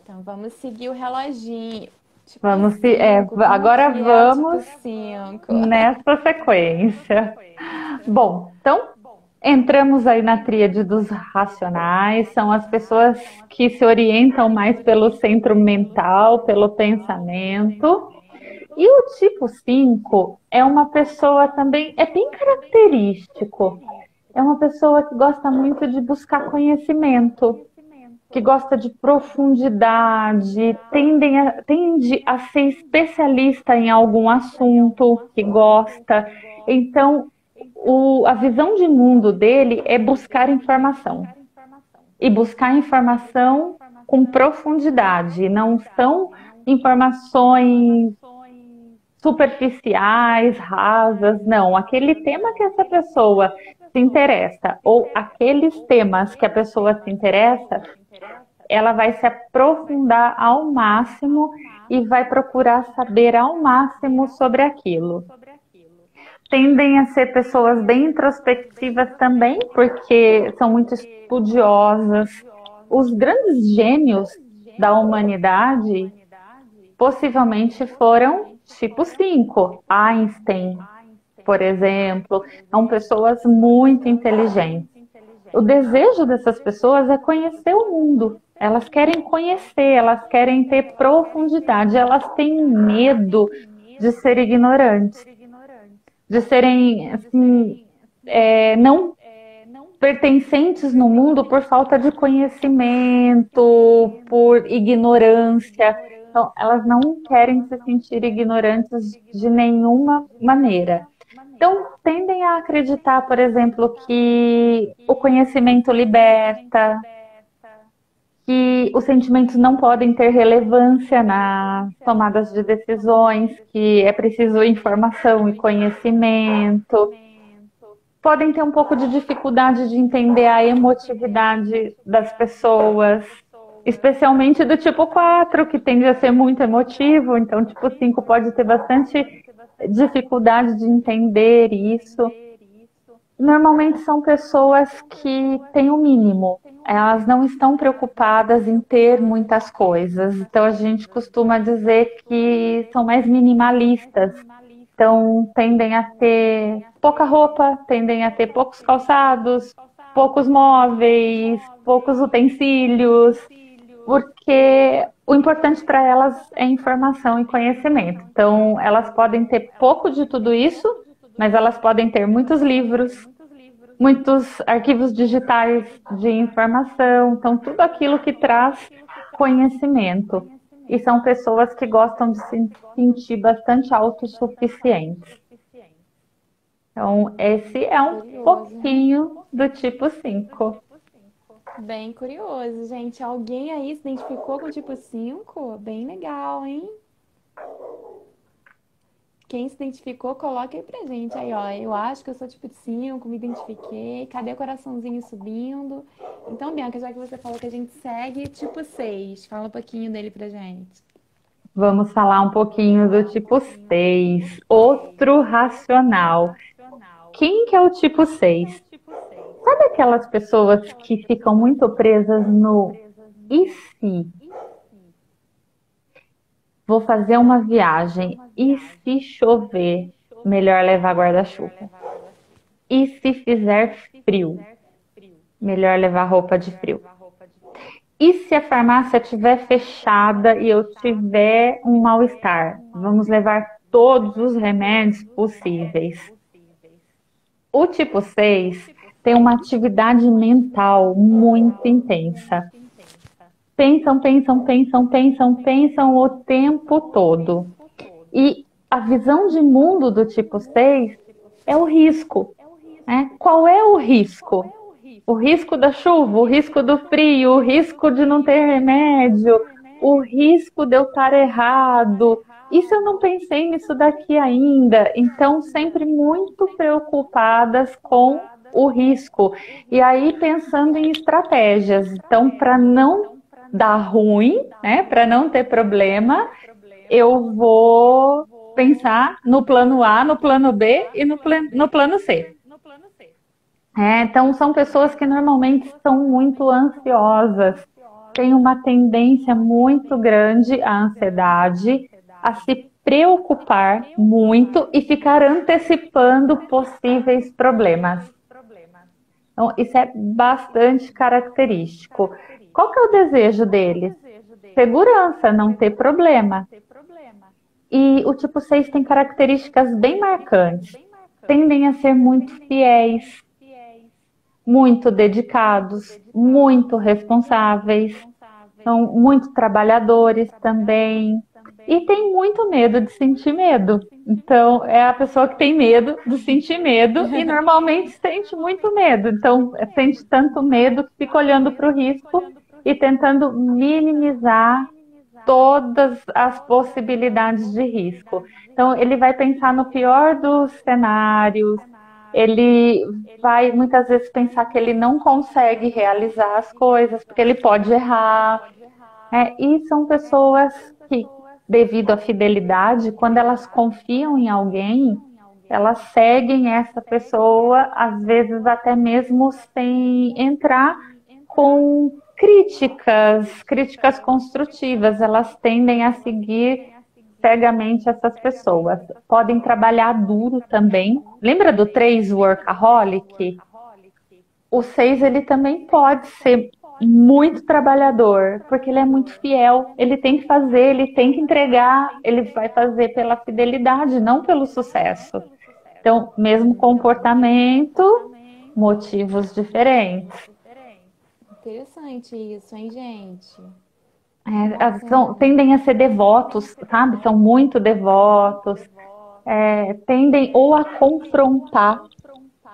Então, vamos seguir o reloginho. Tipo Vamos, 5. Como agora que é o tipo vamos 5? nessa sequência. Bom, então entramos aí na tríade dos racionais, são as pessoas que se orientam mais pelo centro mental, pelo pensamento, E o tipo 5 é uma pessoa também, é bem característico. É uma pessoa que gosta muito de buscar conhecimento, que gosta de profundidade, tende a ser especialista em algum assunto que gosta. Então, a visão de mundo dele é buscar informação. E buscar informação com profundidade, não são informações superficiais, rasas, não. Aquele tema que essa pessoa se interessa, ou aqueles temas que a pessoa se interessa, ela vai se aprofundar ao máximo e vai procurar saber ao máximo sobre aquilo. Tendem a ser pessoas bem introspectivas também, porque são muito estudiosas. Os grandes gênios da humanidade possivelmente foram tipo 5. Einstein, por exemplo, são pessoas muito inteligentes. O desejo dessas pessoas é conhecer o mundo. Elas querem conhecer, elas querem ter profundidade, elas têm medo de ser ignorantes, de serem assim, não pertencentes no mundo por falta de conhecimento, por ignorância. Então, elas não querem se sentir ignorantes de nenhuma maneira. Então, tendem a acreditar, por exemplo, que o conhecimento liberta, que os sentimentos não podem ter relevância nas tomadas de decisões, que é preciso informação e conhecimento. Podem ter um pouco de dificuldade de entender a emotividade das pessoas, especialmente do tipo 4, que tende a ser muito emotivo, então tipo 5 pode ter bastante dificuldade de entender isso. Normalmente são pessoas que têm o mínimo, elas não estão preocupadas em ter muitas coisas, então a gente costuma dizer que são mais minimalistas. Então, tendem a ter pouca roupa, tendem a ter poucos calçados, poucos móveis, poucos utensílios, porque o importante para elas é informação e conhecimento. Então, elas podem ter pouco de tudo isso, mas elas podem ter muitos livros, muitos arquivos digitais de informação, então tudo aquilo que traz conhecimento. E são pessoas que gostam de se sentir bastante autossuficientes. Então, esse é um Curioso. pouquinho do tipo 5. Bem curioso, gente. Alguém aí se identificou com o tipo 5? Bem legal, hein? Quem se identificou, coloca aí pra gente. Aí, ó, eu acho que eu sou tipo 5, me identifiquei. Cadê o coraçãozinho subindo? Então, Bianca, já que você falou que a gente segue tipo 6, fala um pouquinho dele pra gente. Vamos falar um pouquinho do tipo 6, outro racional. Quem que é o tipo 6? Sabe aquelas pessoas que ficam muito presas no e se? Vou fazer uma viagem. E se chover? Melhor levar guarda-chuva. E se fizer frio? Melhor levar roupa de frio. E se a farmácia estiver fechada e eu tiver um mal-estar? Vamos levar todos os remédios possíveis. O tipo 6 tem uma atividade mental muito intensa. Pensam, pensam, pensam, pensam, pensam o tempo todo. E a visão de mundo do tipo 6 é o risco, né? Qual é o risco? O risco da chuva, o risco do frio, o risco de não ter remédio, o risco de eu estar errado. E se eu não pensei nisso daqui ainda? Então, sempre muito preocupadas com o risco. E aí, pensando em estratégias. Então, para não dar ruim, né, para não ter problema, eu vou pensar no plano A, no plano B e no plano C. Então, são pessoas que normalmente são muito ansiosas, têm uma tendência muito grande à ansiedade, a se preocupar muito e ficar antecipando possíveis problemas. Então, isso é bastante característico. Qual que é o desejo deles? Segurança, não ter problema. E o tipo 6 tem características bem marcantes. Tendem a ser muito fiéis, muito dedicados, muito responsáveis, são muito trabalhadores também. E tem muito medo de sentir medo. Então, é a pessoa que tem medo de sentir medo e normalmente sente muito medo. Então, sente tanto medo que fica olhando para o risco e tentando minimizar todas as possibilidades de risco. Então, ele vai pensar no pior dos cenários, ele vai muitas vezes pensar que ele não consegue realizar as coisas, porque ele pode errar. E são pessoas que, devido à fidelidade, quando elas confiam em alguém, elas seguem essa pessoa, às vezes até mesmo sem entrar com críticas construtivas, elas tendem a seguir cegamente essas pessoas. Podem trabalhar duro também. Lembra do 3 workaholic? O 6 ele também pode ser muito trabalhador, porque ele é muito fiel, ele tem que fazer, ele tem que entregar, ele vai fazer pela fidelidade, não pelo sucesso. Então, mesmo comportamento, motivos diferentes. Interessante isso, hein, gente? Tendem a ser devotos, sabe? São muito devotos, tendem ou a confrontar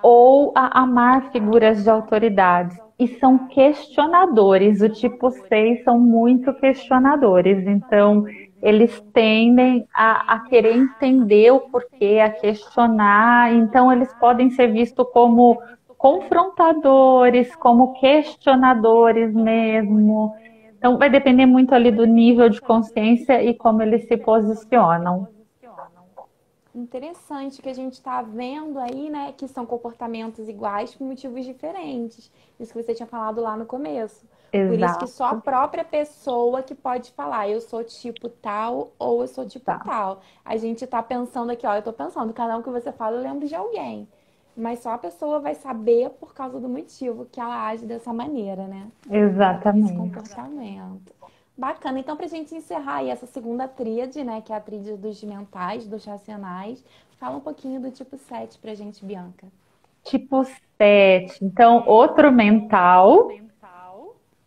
ou a amar figuras de autoridade. E são questionadores, o tipo 6 são muito questionadores, então eles tendem a querer entender o porquê, a questionar, então eles podem ser vistos como confrontadores, como questionadores mesmo. Então vai depender muito ali do nível de consciência e como eles se posicionam. Interessante que a gente está vendo aí, né, que são comportamentos iguais por motivos diferentes. Isso que você tinha falado lá no começo. Por isso que só a Exato. própria pessoa que pode falar, eu sou tipo tal ou eu sou tipo Tá. tal. A gente tá pensando aqui, ó, eu tô pensando, cada um que você fala eu lembro de alguém. Mas só a pessoa vai saber por causa do motivo que ela age dessa maneira, né? Ela tem esse Exatamente. comportamento. Bacana. Então, para a gente encerrar aí essa segunda tríade, né, que é a tríade dos mentais, dos racionais, fala um pouquinho do tipo 7 pra gente, Bianca. Tipo 7, então outro mental,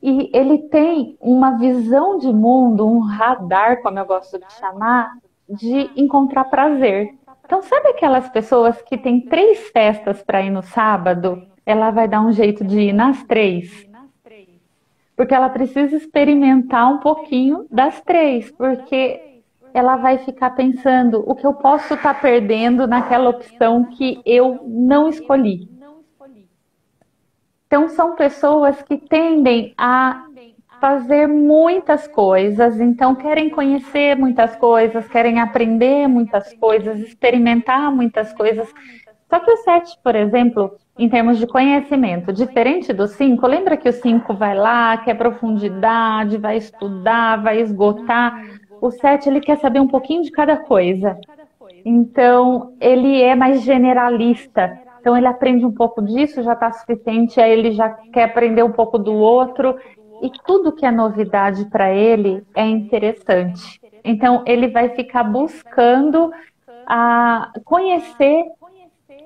e ele tem uma visão de mundo, um radar, como eu gosto de chamar, de encontrar prazer. Então, sabe aquelas pessoas que têm 3 festas para ir no sábado? Ela vai dar um jeito de ir nas 3, porque ela precisa experimentar um pouquinho das 3, porque ela vai ficar pensando o que eu posso estar perdendo naquela opção que eu não escolhi. Então, são pessoas que tendem a fazer muitas coisas, então querem conhecer muitas coisas, querem aprender muitas coisas, experimentar muitas coisas. Só que o 7, por exemplo, em termos de conhecimento, diferente do 5, lembra que o 5 vai lá, quer profundidade, vai estudar, vai esgotar. O 7 ele quer saber um pouquinho de cada coisa. Então, ele é mais generalista. Então, ele aprende um pouco disso, já está suficiente, aí ele já quer aprender um pouco do outro. E tudo que é novidade para ele é interessante. Então, ele vai ficar buscando conhecer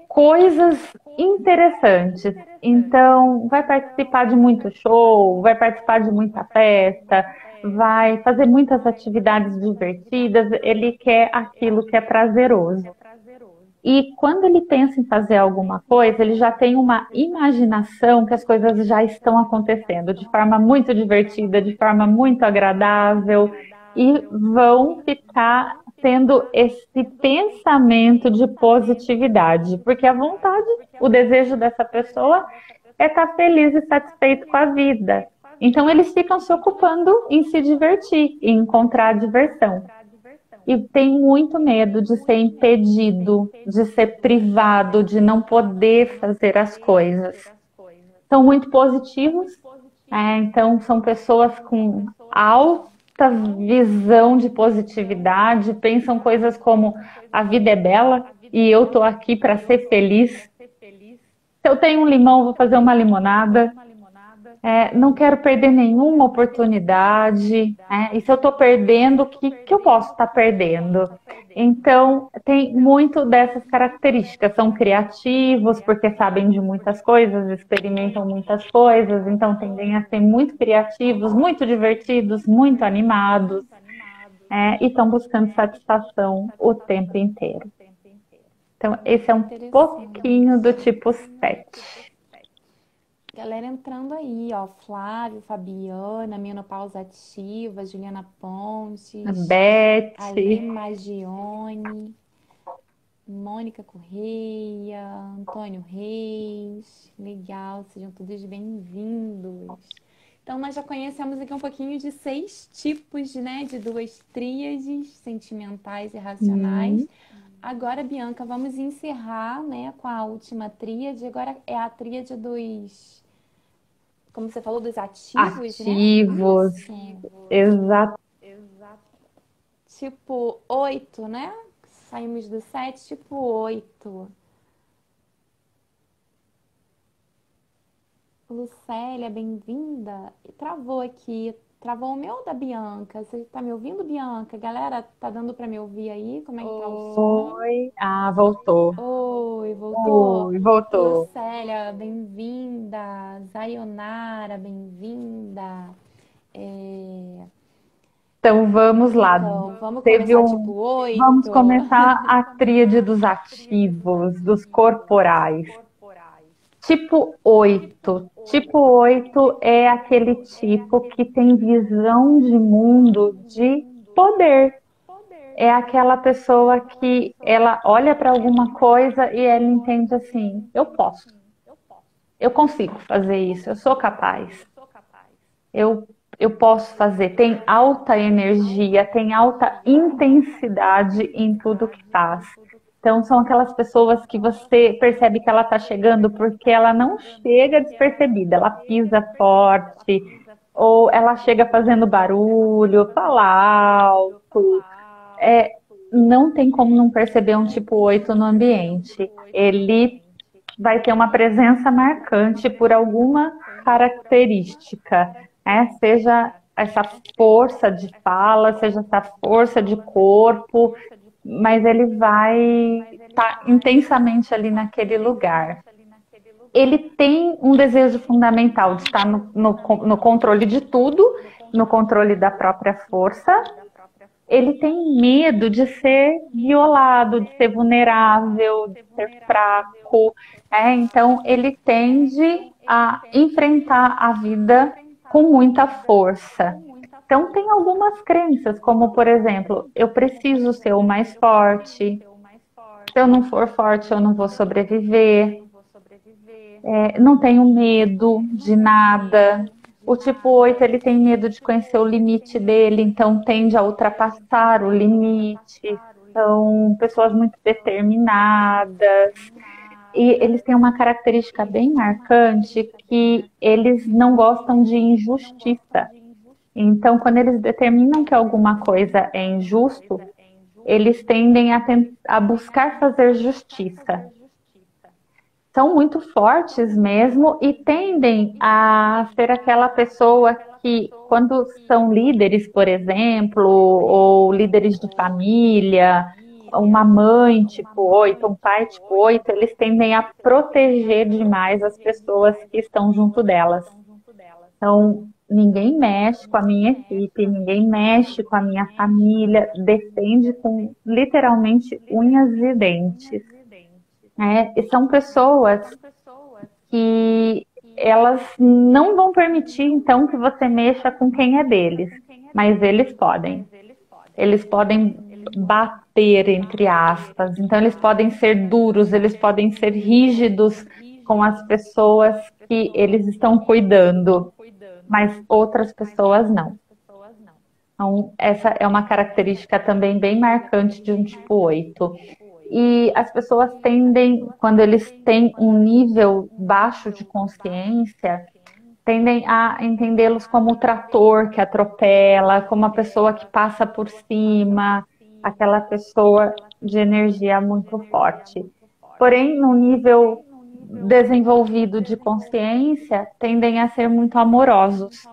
coisas interessantes. Então, vai participar de muito show, vai participar de muita festa, vai fazer muitas atividades divertidas, ele quer aquilo que é prazeroso. E quando ele pensa em fazer alguma coisa, ele já tem uma imaginação que as coisas já estão acontecendo de forma muito divertida, de forma muito agradável, e vão ficar tendo esse pensamento de positividade, porque a vontade, o desejo dessa pessoa é estar feliz e satisfeito com a vida. Então eles ficam se ocupando em se divertir, em encontrar diversão. E tem muito medo de ser impedido, de ser privado, de não poder fazer as coisas. São muito positivos, então são pessoas com alta visão de positividade, pensam coisas como a vida é bela e eu estou aqui para ser feliz. Se eu tenho um limão, vou fazer uma limonada. não quero perder nenhuma oportunidade, né? E se eu estou perdendo, o que eu posso estar perdendo? Então, tem muito dessas características. São criativos, porque sabem de muitas coisas, experimentam muitas coisas, então tendem a ser muito criativos, muito divertidos, muito animados, e estão buscando satisfação o tempo inteiro. Então, esse é um pouquinho do Interessante. tipo 7. Galera entrando aí, ó. Flávio, Fabiana, Menopausa Ativa, Juliana Pontes, Ale Beth, Magione, Mônica Correia, Antônio Reis. Legal, sejam todos bem-vindos. Então, nós já conhecemos aqui um pouquinho de 6 tipos, né, de duas tríades, sentimentais e racionais. hum, Agora, Bianca, vamos encerrar, né, com a última tríade. Agora é a tríade dos, como você falou, dos ativos, né? ativos, Isso. exato. Tipo 8, né? Saímos do 7, tipo 8. Lucélia, bem-vinda. Travou aqui. Travou o meu da Bianca. Você tá me ouvindo, Bianca? Galera, tá dando para me ouvir aí? Como é que tá o som? Oi, voltou. Oi, voltou? Oi, voltou. Lucélia, bem-vinda. Zayonara, bem-vinda. É, Então vamos lá. Então, vamos Teve começar tipo um. Vamos 8. começar a tríade dos ativos, dos corporais. Tipo 8. Tipo 8 é aquele tipo que tem visão de mundo de poder. É aquela pessoa que ela olha para alguma coisa e ela entende assim: eu posso, eu consigo fazer isso, eu sou capaz, eu, eu posso fazer. Tem alta energia, tem alta intensidade em tudo que faz. Então, são aquelas pessoas que você percebe que ela está chegando porque ela não chega despercebida, ela pisa forte, ou ela chega fazendo barulho, fala alto. É, não tem como não perceber um tipo 8 no ambiente. Ele vai ter uma presença marcante por alguma característica, né? Seja essa força de fala, seja essa força de corpo, mas ele vai estar intensamente ali naquele lugar. Ele tem um desejo fundamental de estar no controle de tudo, no controle da própria força. Ele tem medo de ser violado, de ser vulnerável, de ser fraco. Então, ele tende a enfrentar a vida com muita força. Então, tem algumas crenças, como, por exemplo, eu preciso ser o mais forte. Se eu não for forte, eu não vou sobreviver. Não tenho medo de nada. O tipo 8 ele tem medo de conhecer o limite dele, então tende a ultrapassar o limite. São pessoas muito determinadas. E eles têm uma característica bem marcante que eles não gostam de injustiça. Então, quando eles determinam que alguma coisa é injusto, eles tendem a buscar fazer justiça. São muito fortes mesmo e tendem a ser aquela pessoa que, quando são líderes, por exemplo, ou líderes de família, uma mãe tipo 8, um pai tipo 8, eles tendem a proteger demais as pessoas que estão junto delas. Então, ninguém mexe com a minha equipe, ninguém mexe com a minha família, defende com literalmente unhas e dentes. E são pessoas que elas não vão permitir, então, que você mexa com quem é deles, mas eles podem. Eles podem bater, entre aspas, então eles podem ser duros, eles podem ser rígidos com as pessoas que eles estão cuidando, mas outras pessoas não. Então, essa é uma característica também bem marcante de um tipo 8. E as pessoas tendem, quando eles têm um nível baixo de consciência, tendem a entendê-los como o trator que atropela, como a pessoa que passa por cima, aquela pessoa de energia muito forte. Porém, no nível desenvolvido de consciência tendem a ser muito amorosos.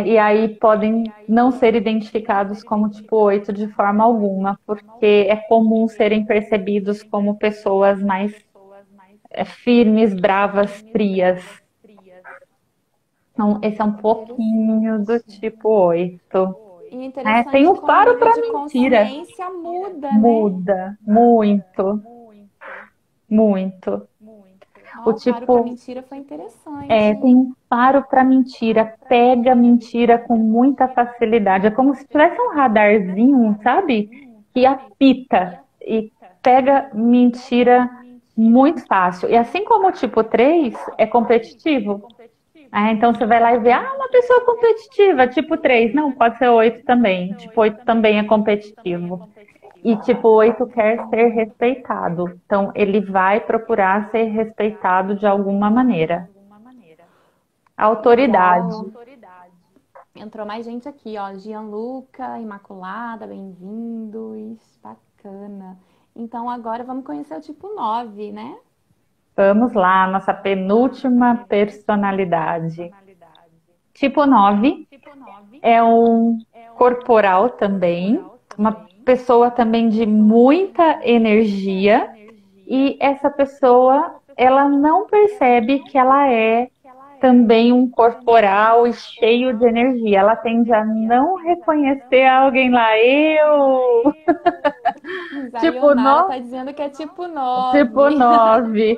E aí podem não ser identificados como tipo 8 de forma alguma, porque é comum serem percebidos como pessoas mais firmes, bravas, frias. Então, esse é um pouquinho do tipo 8. E é Tem interessante o como o faro nível para de mentira. consciência muda, né? Muda muito, muito. O Ó, o faro para tipo, mentira foi interessante. tem um faro para mentira, pega mentira com muita facilidade. É como se tivesse um radarzinho, sabe? Que apita e pega mentira muito fácil. E assim como o tipo 3 é competitivo. Então você vai lá e vê, uma pessoa competitiva, tipo 3. Não, pode ser 8 também. Tipo 8 também é competitivo. E tipo 8 quer ser respeitado. Então ele vai procurar ser respeitado de alguma maneira. Autoridade. Legal. Entrou mais gente aqui, ó. Gianluca, Imaculada, bem-vindos. Bacana. Então agora vamos conhecer o tipo 9, né? Vamos lá, nossa penúltima personalidade. Tipo 9 é um corporal também, uma pessoa também de muita energia, e essa pessoa, ela não percebe que ela é também um corporal e cheio de energia. Ela tende a não reconhecer alguém lá, eu, tipo, Sayonara tá dizendo que é tipo tipo 9. 9.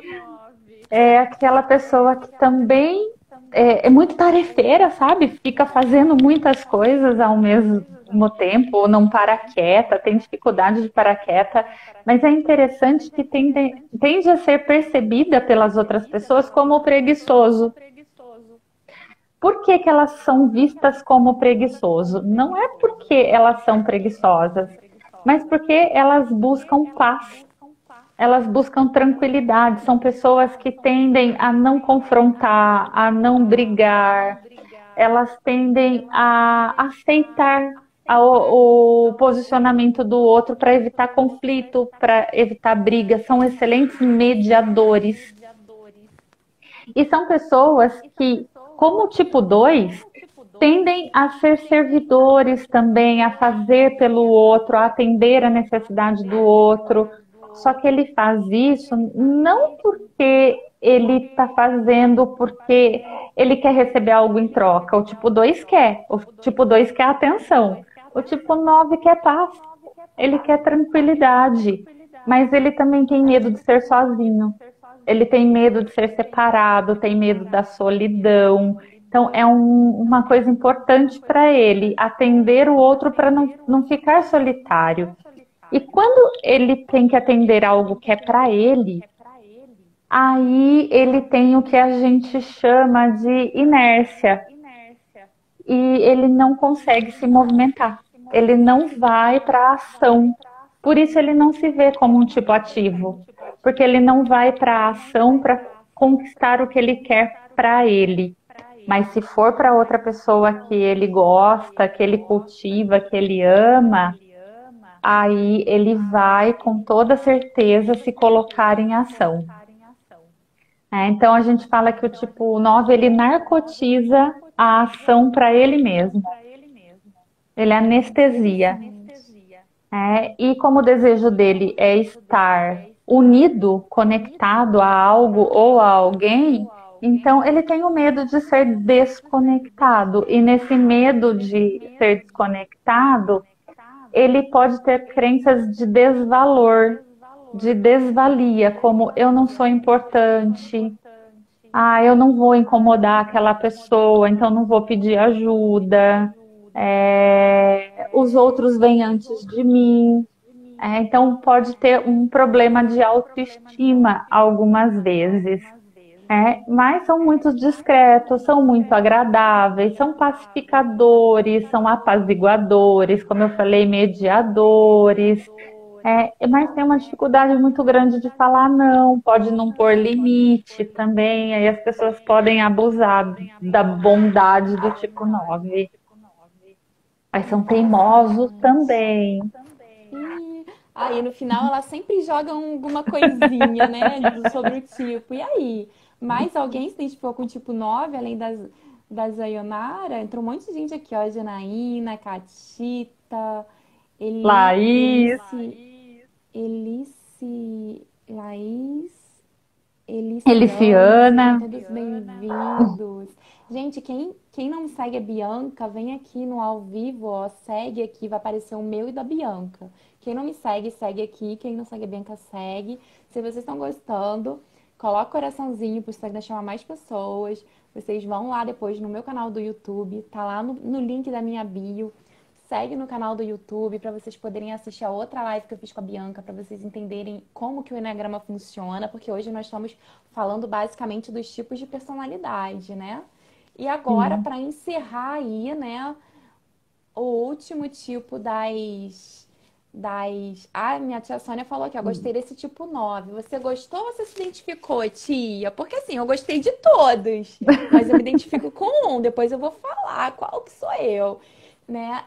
É aquela pessoa que também é muito tarefeira, sabe? Fica fazendo muitas coisas ao mesmo tempo, ou não para quieta, tem dificuldade de parar quieta, mas é interessante que tende a ser percebida pelas outras pessoas como preguiçoso. Por que que elas são vistas como preguiçoso? Não é porque elas são preguiçosas, mas porque elas buscam paz, elas buscam tranquilidade, são pessoas que tendem a não confrontar, a não brigar, elas tendem a aceitar o posicionamento do outro para evitar conflito, para evitar briga, são excelentes mediadores. E são pessoas que, como o tipo 2, tendem a ser servidores também, a fazer pelo outro, a atender a necessidade do outro. Só que ele faz isso não porque ele está fazendo porque ele quer receber algo em troca. O tipo 2 quer. O tipo 2 quer atenção. O tipo 9 quer paz. Ele quer tranquilidade. Mas ele também tem medo de ser sozinho. Ele tem medo de ser separado, tem medo da solidão. Então, é uma coisa importante para ele, atender o outro para não ficar solitário. E quando ele tem que atender algo que é para ele, aí ele tem o que a gente chama de inércia. E ele não consegue se movimentar. Ele não vai para a ação. Por isso ele não se vê como um tipo ativo. Porque ele não vai para a ação para conquistar o que ele quer para ele. Mas se for para outra pessoa que ele gosta, que ele cultiva, que ele ama, aí ele vai com toda certeza se colocar em ação. Então a gente fala que o tipo 9 ele narcotiza a ação para ele mesmo. Ele anestesia. E como o desejo dele é estar unido, conectado a algo ou a alguém, então ele tem o medo de ser desconectado. E nesse medo de ser desconectado, ele pode ter crenças de desvalor, de desvalia, como eu não sou importante, eu não vou incomodar aquela pessoa, então não vou pedir ajuda, os outros vêm antes de mim. Então pode ter um problema de autoestima algumas vezes. Mas são muito discretos, são muito agradáveis, são pacificadores, são apaziguadores, como eu falei, mediadores. Mas tem uma dificuldade muito grande de falar não, pode não pôr limite também, aí as pessoas podem abusar da bondade do tipo 9. Mas são teimosos também. Aí no final ela sempre joga alguma coisinha, né, sobre o tipo. E aí? Mais alguém se identificou com o tipo 9 além da Sayonara? Entrou um monte de gente aqui, ó. Janaína, Catita, Laís, Laís, Eliciane, Eliciana. todos bem-vindos. Gente, quem não segue a Bianca, vem aqui no ao vivo, ó, segue aqui, vai aparecer o meu e da Bianca. Quem não me segue, segue aqui. Quem não segue a Bianca, segue. Se vocês estão gostando, coloca o coraçãozinho pro Instagram chamar mais pessoas. Vocês vão lá depois no meu canal do YouTube, tá lá no link da minha bio. Segue no canal do YouTube para vocês poderem assistir a outra live que eu fiz com a Bianca, para vocês entenderem como que o Enneagrama funciona, porque hoje nós estamos falando basicamente dos tipos de personalidade, né? E agora, Sim. para encerrar aí, né, o último tipo das. Ah, minha tia Sônia falou aqui, ó, gostei desse tipo 9. Você gostou ou você se identificou, tia? Porque assim, eu gostei de todos, mas eu me identifico com um, depois eu vou falar qual que sou eu, né?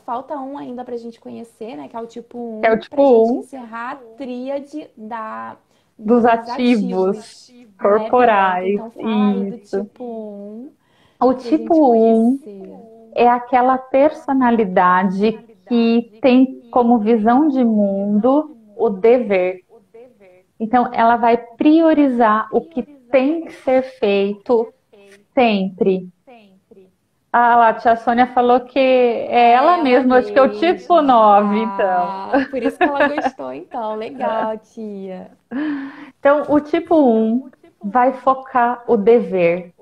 Falta um ainda pra gente conhecer, né, que é o tipo É o 1, pra tipo gente um encerrar a tríade dos dos ativos ativos, né, Bianca? corporais. Então fala aí do Isso. tipo 1 O pra tipo gente um conhecer. é aquela personalidade que tem como visão de mundo o dever. Então, ela vai priorizar o que tem que ser feito sempre. Ah, lá, a tia Sônia falou que é É ela ela mesma, acho que é o tipo mesma. 9, então. Ah, por isso que ela gostou, então. Legal, tia. Então, o tipo um vai focar o dever.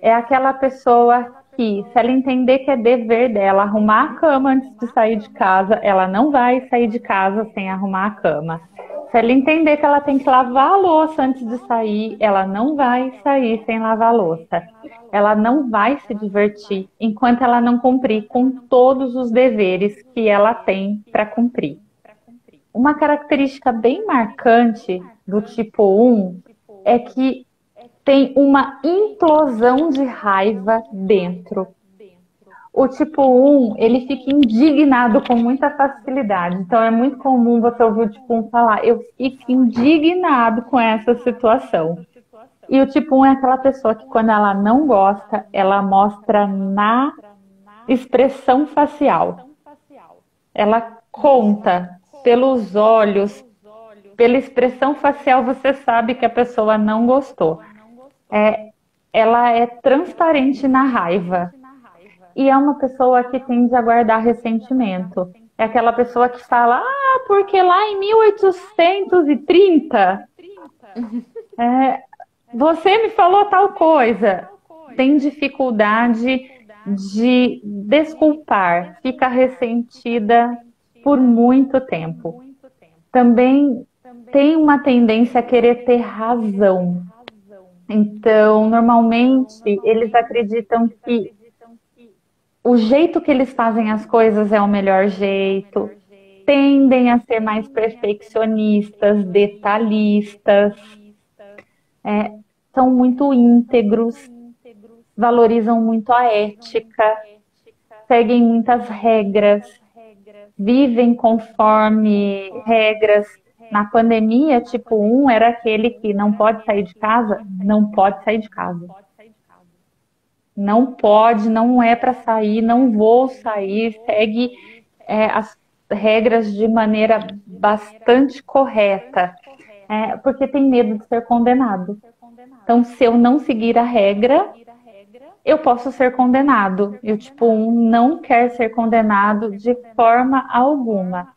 É aquela pessoa que, se ela entender que é dever dela arrumar a cama antes de sair de casa, ela não vai sair de casa sem arrumar a cama. Se ela entender que ela tem que lavar a louça antes de sair, ela não vai sair sem lavar a louça. Ela não vai se divertir enquanto ela não cumprir com todos os deveres que ela tem para cumprir. Uma característica bem marcante do tipo um é que tem uma implosão de raiva dentro. O tipo um ele fica indignado com muita facilidade. Então é muito comum você ouvir o tipo um falar, eu fico indignado com essa situação. E o tipo um é aquela pessoa que quando ela não gosta, ela mostra na expressão facial. Ela conta pelos olhos, pela expressão facial, você sabe que a pessoa não gostou. Ela é transparente na raiva. E é uma pessoa que tende a guardar ressentimento. É aquela pessoa que fala, porque lá em 1830, você me falou tal coisa. Tem dificuldade de desculpar, fica ressentida por muito tempo. Também tem uma tendência a querer ter razão. Então, normalmente, eles acreditam que o jeito que eles fazem as coisas é o melhor jeito, tendem a ser mais perfeccionistas, detalhistas, são muito íntegros, valorizam muito a ética, seguem muitas regras, vivem conforme regras. Na pandemia, tipo um era aquele que não pode sair de casa, não pode sair de casa. Não pode, não é para sair, não vou sair, segue as regras de maneira bastante correta, porque tem medo de ser condenado. Então, se eu não seguir a regra, eu posso ser condenado. E o tipo um não quer ser condenado de forma alguma.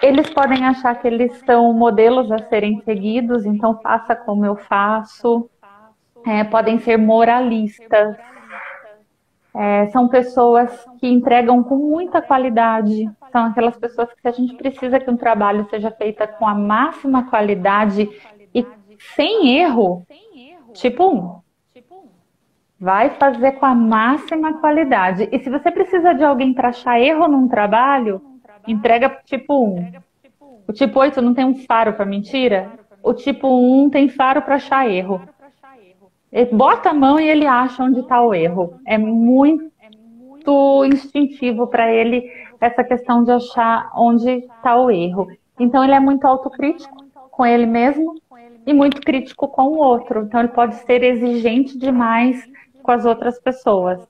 Eles podem achar que eles são modelos a serem seguidos, então faça como eu faço. Podem ser moralistas. São pessoas que entregam com muita qualidade. São aquelas pessoas que, se a gente precisa que um trabalho seja feito com a máxima qualidade e sem erro, tipo um, vai fazer com a máxima qualidade. E se você precisa de alguém para achar erro num trabalho, entrega pro tipo um. O tipo 8 não tem um faro para mentira? O tipo um tem faro para achar erro. Ele bota a mão e ele acha onde está o erro. É muito instintivo para ele essa questão de achar onde está o erro. Então, ele é muito autocrítico com ele mesmo e muito crítico com o outro. Então, ele pode ser exigente demais com as outras pessoas.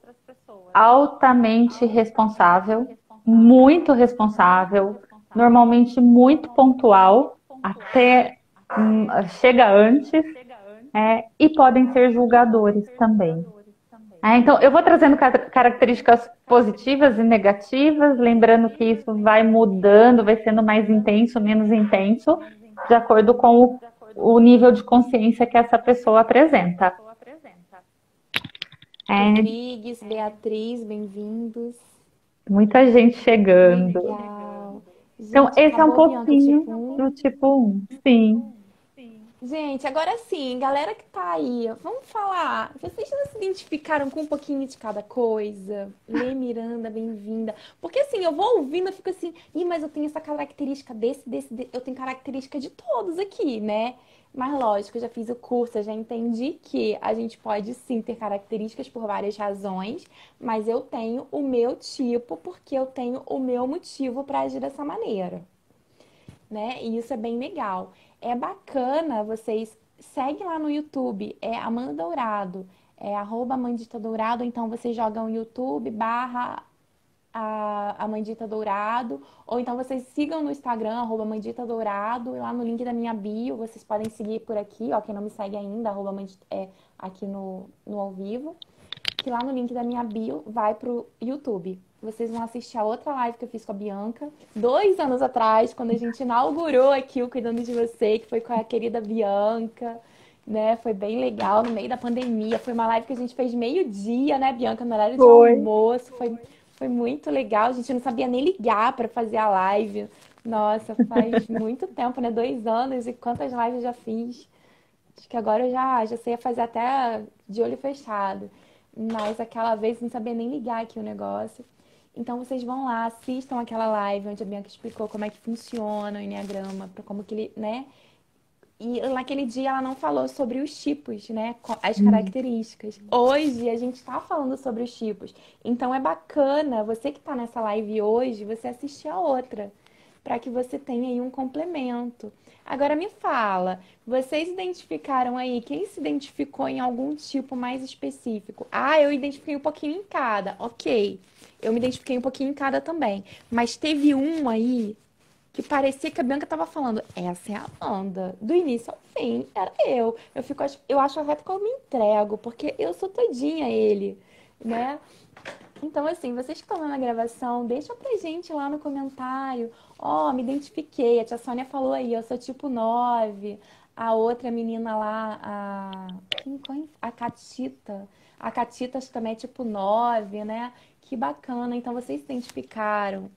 Altamente responsável, normalmente muito pontual, até chega antes, e podem ser julgadores também. Então, eu vou trazendo características positivas e negativas, lembrando que isso vai mudando, vai sendo mais intenso, menos intenso, de acordo com o nível de consciência que essa pessoa apresenta. Rodrigues, Beatriz, bem-vindos. Muita gente chegando. Legal. Então, Gente, esse é um acabou, Bianca, pouquinho tipo 1. do tipo 1. Sim. Gente, agora sim, galera que tá aí, vamos falar. Vocês já se identificaram com um pouquinho de cada coisa? Lê Miranda, bem-vinda. Porque assim, eu vou ouvindo, eu fico assim, mas eu tenho essa característica eu tenho característica de todos aqui, né? Mas lógico, eu já fiz o curso, eu já entendi que a gente pode sim ter características por várias razões, mas eu tenho o meu tipo porque eu tenho o meu motivo para agir dessa maneira, né? E isso é bem legal. É bacana, vocês seguem lá no YouTube, é Amanda Dourado, é @Amandita Dourado, então vocês jogam YouTube barra a Mandita Dourado, ou então vocês sigam no Instagram, @Mandita Dourado, e lá no link da minha bio, vocês podem seguir por aqui, ó, quem não me segue ainda, @Mandita, aqui no ao vivo, que lá no link da minha bio vai pro YouTube. Vocês vão assistir a outra live que eu fiz com a Bianca, 2 anos atrás, quando a gente inaugurou aqui o Cuidando de Você, que foi com a querida Bianca, né? Foi bem legal, no meio da pandemia. Foi uma live que a gente fez meio-dia, né, Bianca, no horário de Foi. almoço. Foi muito legal. A gente não sabia nem ligar para fazer a live. Nossa, faz muito tempo, né? 2 anos e quantas lives eu já fiz. Acho que agora eu já sei fazer até de olho fechado. Mas aquela vez não sabia nem ligar aqui o negócio. Então vocês vão lá, assistam aquela live onde a Bianca explicou como é que funciona o Enneagrama, como que ele, né? E naquele dia ela não falou sobre os tipos, né? As características. Hoje a gente tá falando sobre os tipos. Então é bacana, você que tá nessa live hoje, você assistir a outra, para que você tenha aí um complemento. Agora me fala, vocês identificaram aí, quem se identificou em algum tipo mais específico? Ah, eu identifiquei um pouquinho em cada. Ok, eu me identifiquei um pouquinho em cada também. Mas teve um aí que parecia que a Bianca tava falando, essa é a Amanda. Do início ao fim, era eu. Eu acho até que eu me entrego, porque eu sou todinha ele, né? Então, assim, vocês que estão lá na gravação, deixa pra gente lá no comentário. Ó, me identifiquei. A tia Sônia falou aí, eu sou tipo 9. A outra menina lá, a Catita. A Catita acho que também é tipo 9, né? Que bacana. Então, vocês se identificaram.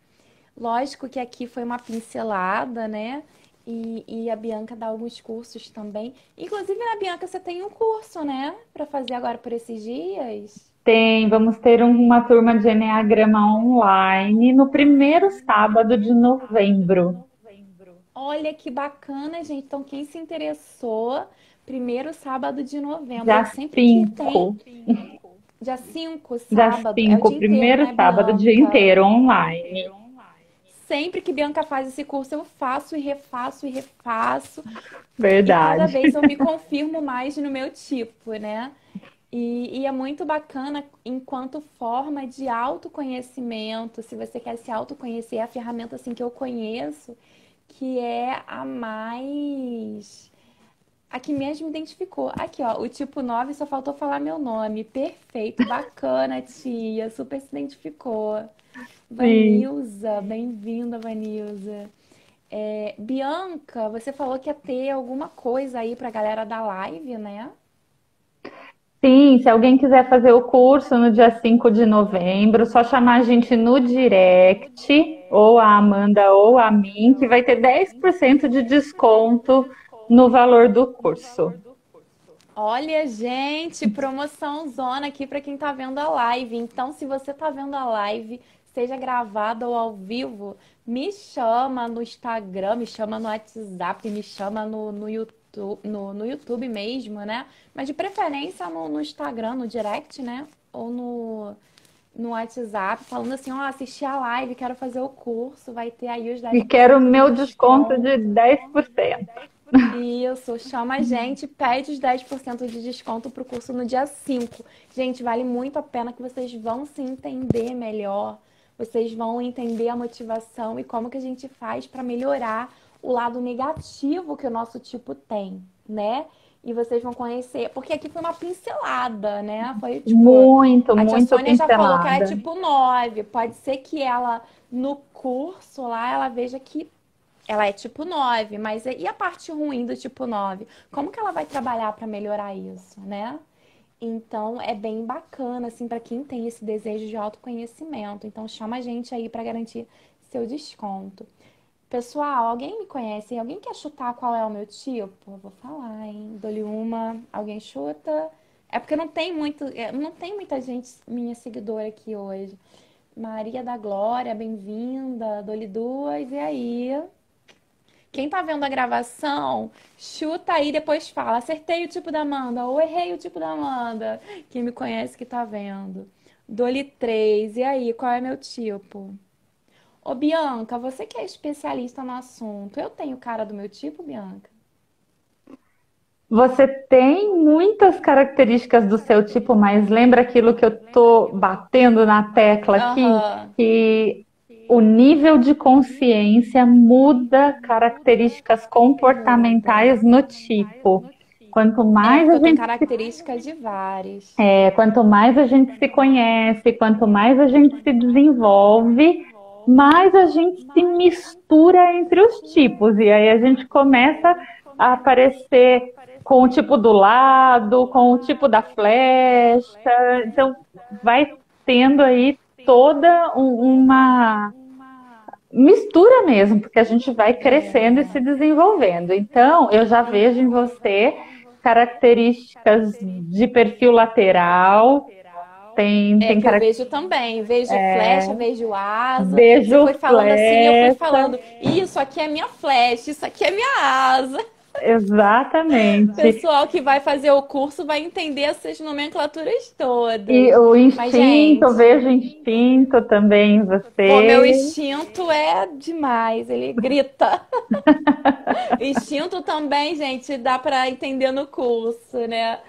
Lógico que aqui foi uma pincelada, né? E a Bianca dá alguns cursos também. Inclusive, na Bianca, você tem um curso, né? Para fazer agora por esses dias. Vamos ter uma turma de Enneagrama online no primeiro sábado de novembro. Olha que bacana, gente. Então, quem se interessou, primeiro sábado de novembro. Dia Eu sempre que 5, tem. Dia 5 dia sábado. É o 5, dia inteiro, primeiro né, sábado, dia Bianca? inteiro online. Sempre que Bianca faz esse curso, eu faço e refaço e refaço. E cada Verdade. vez eu me confirmo mais no meu tipo, né? E é muito bacana enquanto forma de autoconhecimento. Se você quer se autoconhecer, é a ferramenta assim que eu conheço, que é a que mesmo me identificou. Aqui, ó, o tipo 9 só faltou falar meu nome. Perfeito, bacana, tia. Super se identificou. Sim. Vanilza, bem-vinda, Vanilza. Bianca, você falou que ia ter alguma coisa aí pra galera da live, né? Sim, se alguém quiser fazer o curso no dia 5 de novembro, só chamar a gente no direct, ou a Amanda ou a mim, que vai ter 10% de desconto no valor do curso. Olha, gente, promoção zona aqui para quem tá vendo a live. Então, se você tá vendo a live, seja gravada ou ao vivo, me chama no Instagram, me chama no WhatsApp, me chama no YouTube, no YouTube mesmo, né? Mas de preferência no Instagram, no direct, né? Ou no WhatsApp falando assim, ó, assisti a live, quero fazer o curso, vai ter aí os E 10% quero o de meu desconto desconto. de 10%. Isso, chama a gente, pede os 10% de desconto pro curso no dia 5. Gente, vale muito a pena que vocês vão se entender melhor, vocês vão entender a motivação e como que a gente faz para melhorar o lado negativo que o nosso tipo tem, né? E vocês vão conhecer, porque aqui foi uma pincelada, né? Foi tipo, Muito, a tia muito Sônia já falou que ela é pincelada. tipo 9. Pode ser que ela, no curso lá, ela veja que ela é tipo 9, mas e a parte ruim do tipo 9? Como que ela vai trabalhar para melhorar isso, né? Então é bem bacana assim para quem tem esse desejo de autoconhecimento. Então chama a gente aí para garantir seu desconto. Pessoal, alguém me conhece? Alguém quer chutar qual é o meu tipo? Eu vou falar, hein? Dou-lhe uma. Alguém chuta? É porque não tem muita gente minha seguidora aqui hoje. Maria da Glória, bem-vinda. Dou-lhe duas. E aí? Quem tá vendo a gravação, chuta aí e depois fala. Acertei o tipo da Amanda ou errei o tipo da Amanda. Quem me conhece que tá vendo. Dou-lhe três. E aí, qual é meu tipo? Ô, Bianca, você que é especialista no assunto, eu tenho cara do meu tipo, Bianca? Você tem muitas características do seu tipo, mas lembra aquilo que eu tô batendo na tecla aqui? Aham. Que o nível de consciência muda características Muda. comportamentais no tipo. Quanto É, mais porque a eu tenho gente características de vários. quanto mais a gente se conhece, quanto mais a gente se desenvolve, mais a gente se mistura entre os tipos. E aí a gente começa a aparecer com o tipo do lado, com o tipo da flecha. Então, vai tendo aí toda uma mistura mesmo, porque a gente vai crescendo e se desenvolvendo. Então, eu já vejo em você características de perfil lateral, É tem que eu vejo também, vejo flecha, vejo asa. Você beijo foi falando assim, eu fui flecha, falando, isso aqui é minha flecha, isso aqui é minha asa. exatamente. Pessoal que vai fazer o curso vai entender essas nomenclaturas E todas. o Mas, instinto, gente, vejo instinto também em pô, meu você. instinto é demais, ele grita. Instinto também, gente, dá pra entender no curso, né?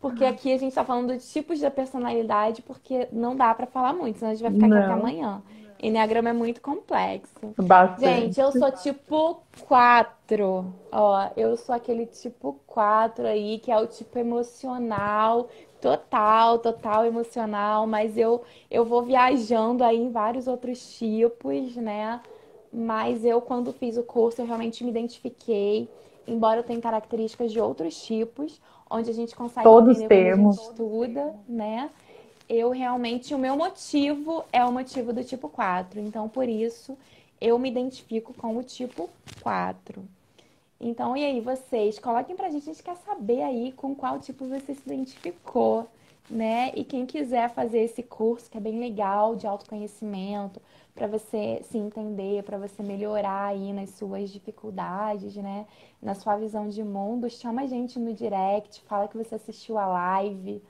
Porque aqui a gente tá falando de tipos da personalidade, porque não dá pra falar muito, senão a gente vai ficar aqui até Não, amanhã. Enneagrama é muito complexo. bastante. Gente, eu sou tipo 4. Ó, eu sou aquele tipo 4 aí, que é o tipo emocional, total, total emocional, mas eu vou viajando aí em vários outros tipos, né? Mas eu, quando fiz o curso, eu realmente me identifiquei, embora eu tenha características de outros tipos, onde a gente consegue Todos entender quando a gente temos. estuda, né? Eu realmente, o meu motivo é o motivo do tipo 4. Então, por isso, eu me identifico com o tipo 4. Então, e aí, vocês? Coloquem pra gente, a gente quer saber aí com qual tipo você se identificou, né? E quem quiser fazer esse curso, que é bem legal, de autoconhecimento, para você se entender, para você melhorar aí nas suas dificuldades, né? Na sua visão de mundo, chama a gente no direct, fala que você assistiu a live,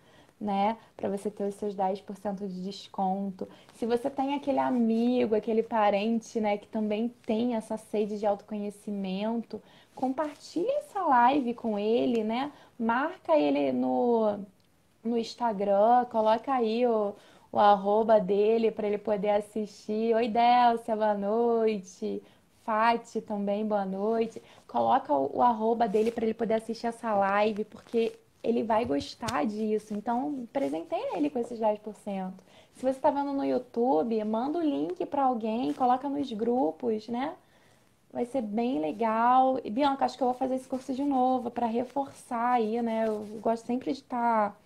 né? Para você ter os seus 10% de desconto. Se você tem aquele amigo, aquele parente, né, que também tem essa sede de autoconhecimento, compartilha essa live com ele, né? Marca ele no Instagram, coloca aí o arroba dele para ele poder assistir. Oi, Délcia, boa noite. Fati também, boa noite. Coloca o arroba dele para ele poder assistir essa live, porque ele vai gostar disso. Então, presenteie ele com esses 10%. Se você está vendo no YouTube, manda o link para alguém, coloca nos grupos, né? Vai ser bem legal. E, Bianca, acho que eu vou fazer esse curso de novo para reforçar aí, né? Eu gosto sempre de estar.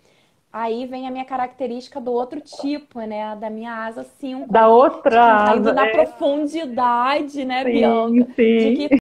Aí vem a minha característica do outro tipo, né? Da minha asa 5 Da aí, de quem outra tá indo asa, na profundidade, né, sim, Bianca? De sim. que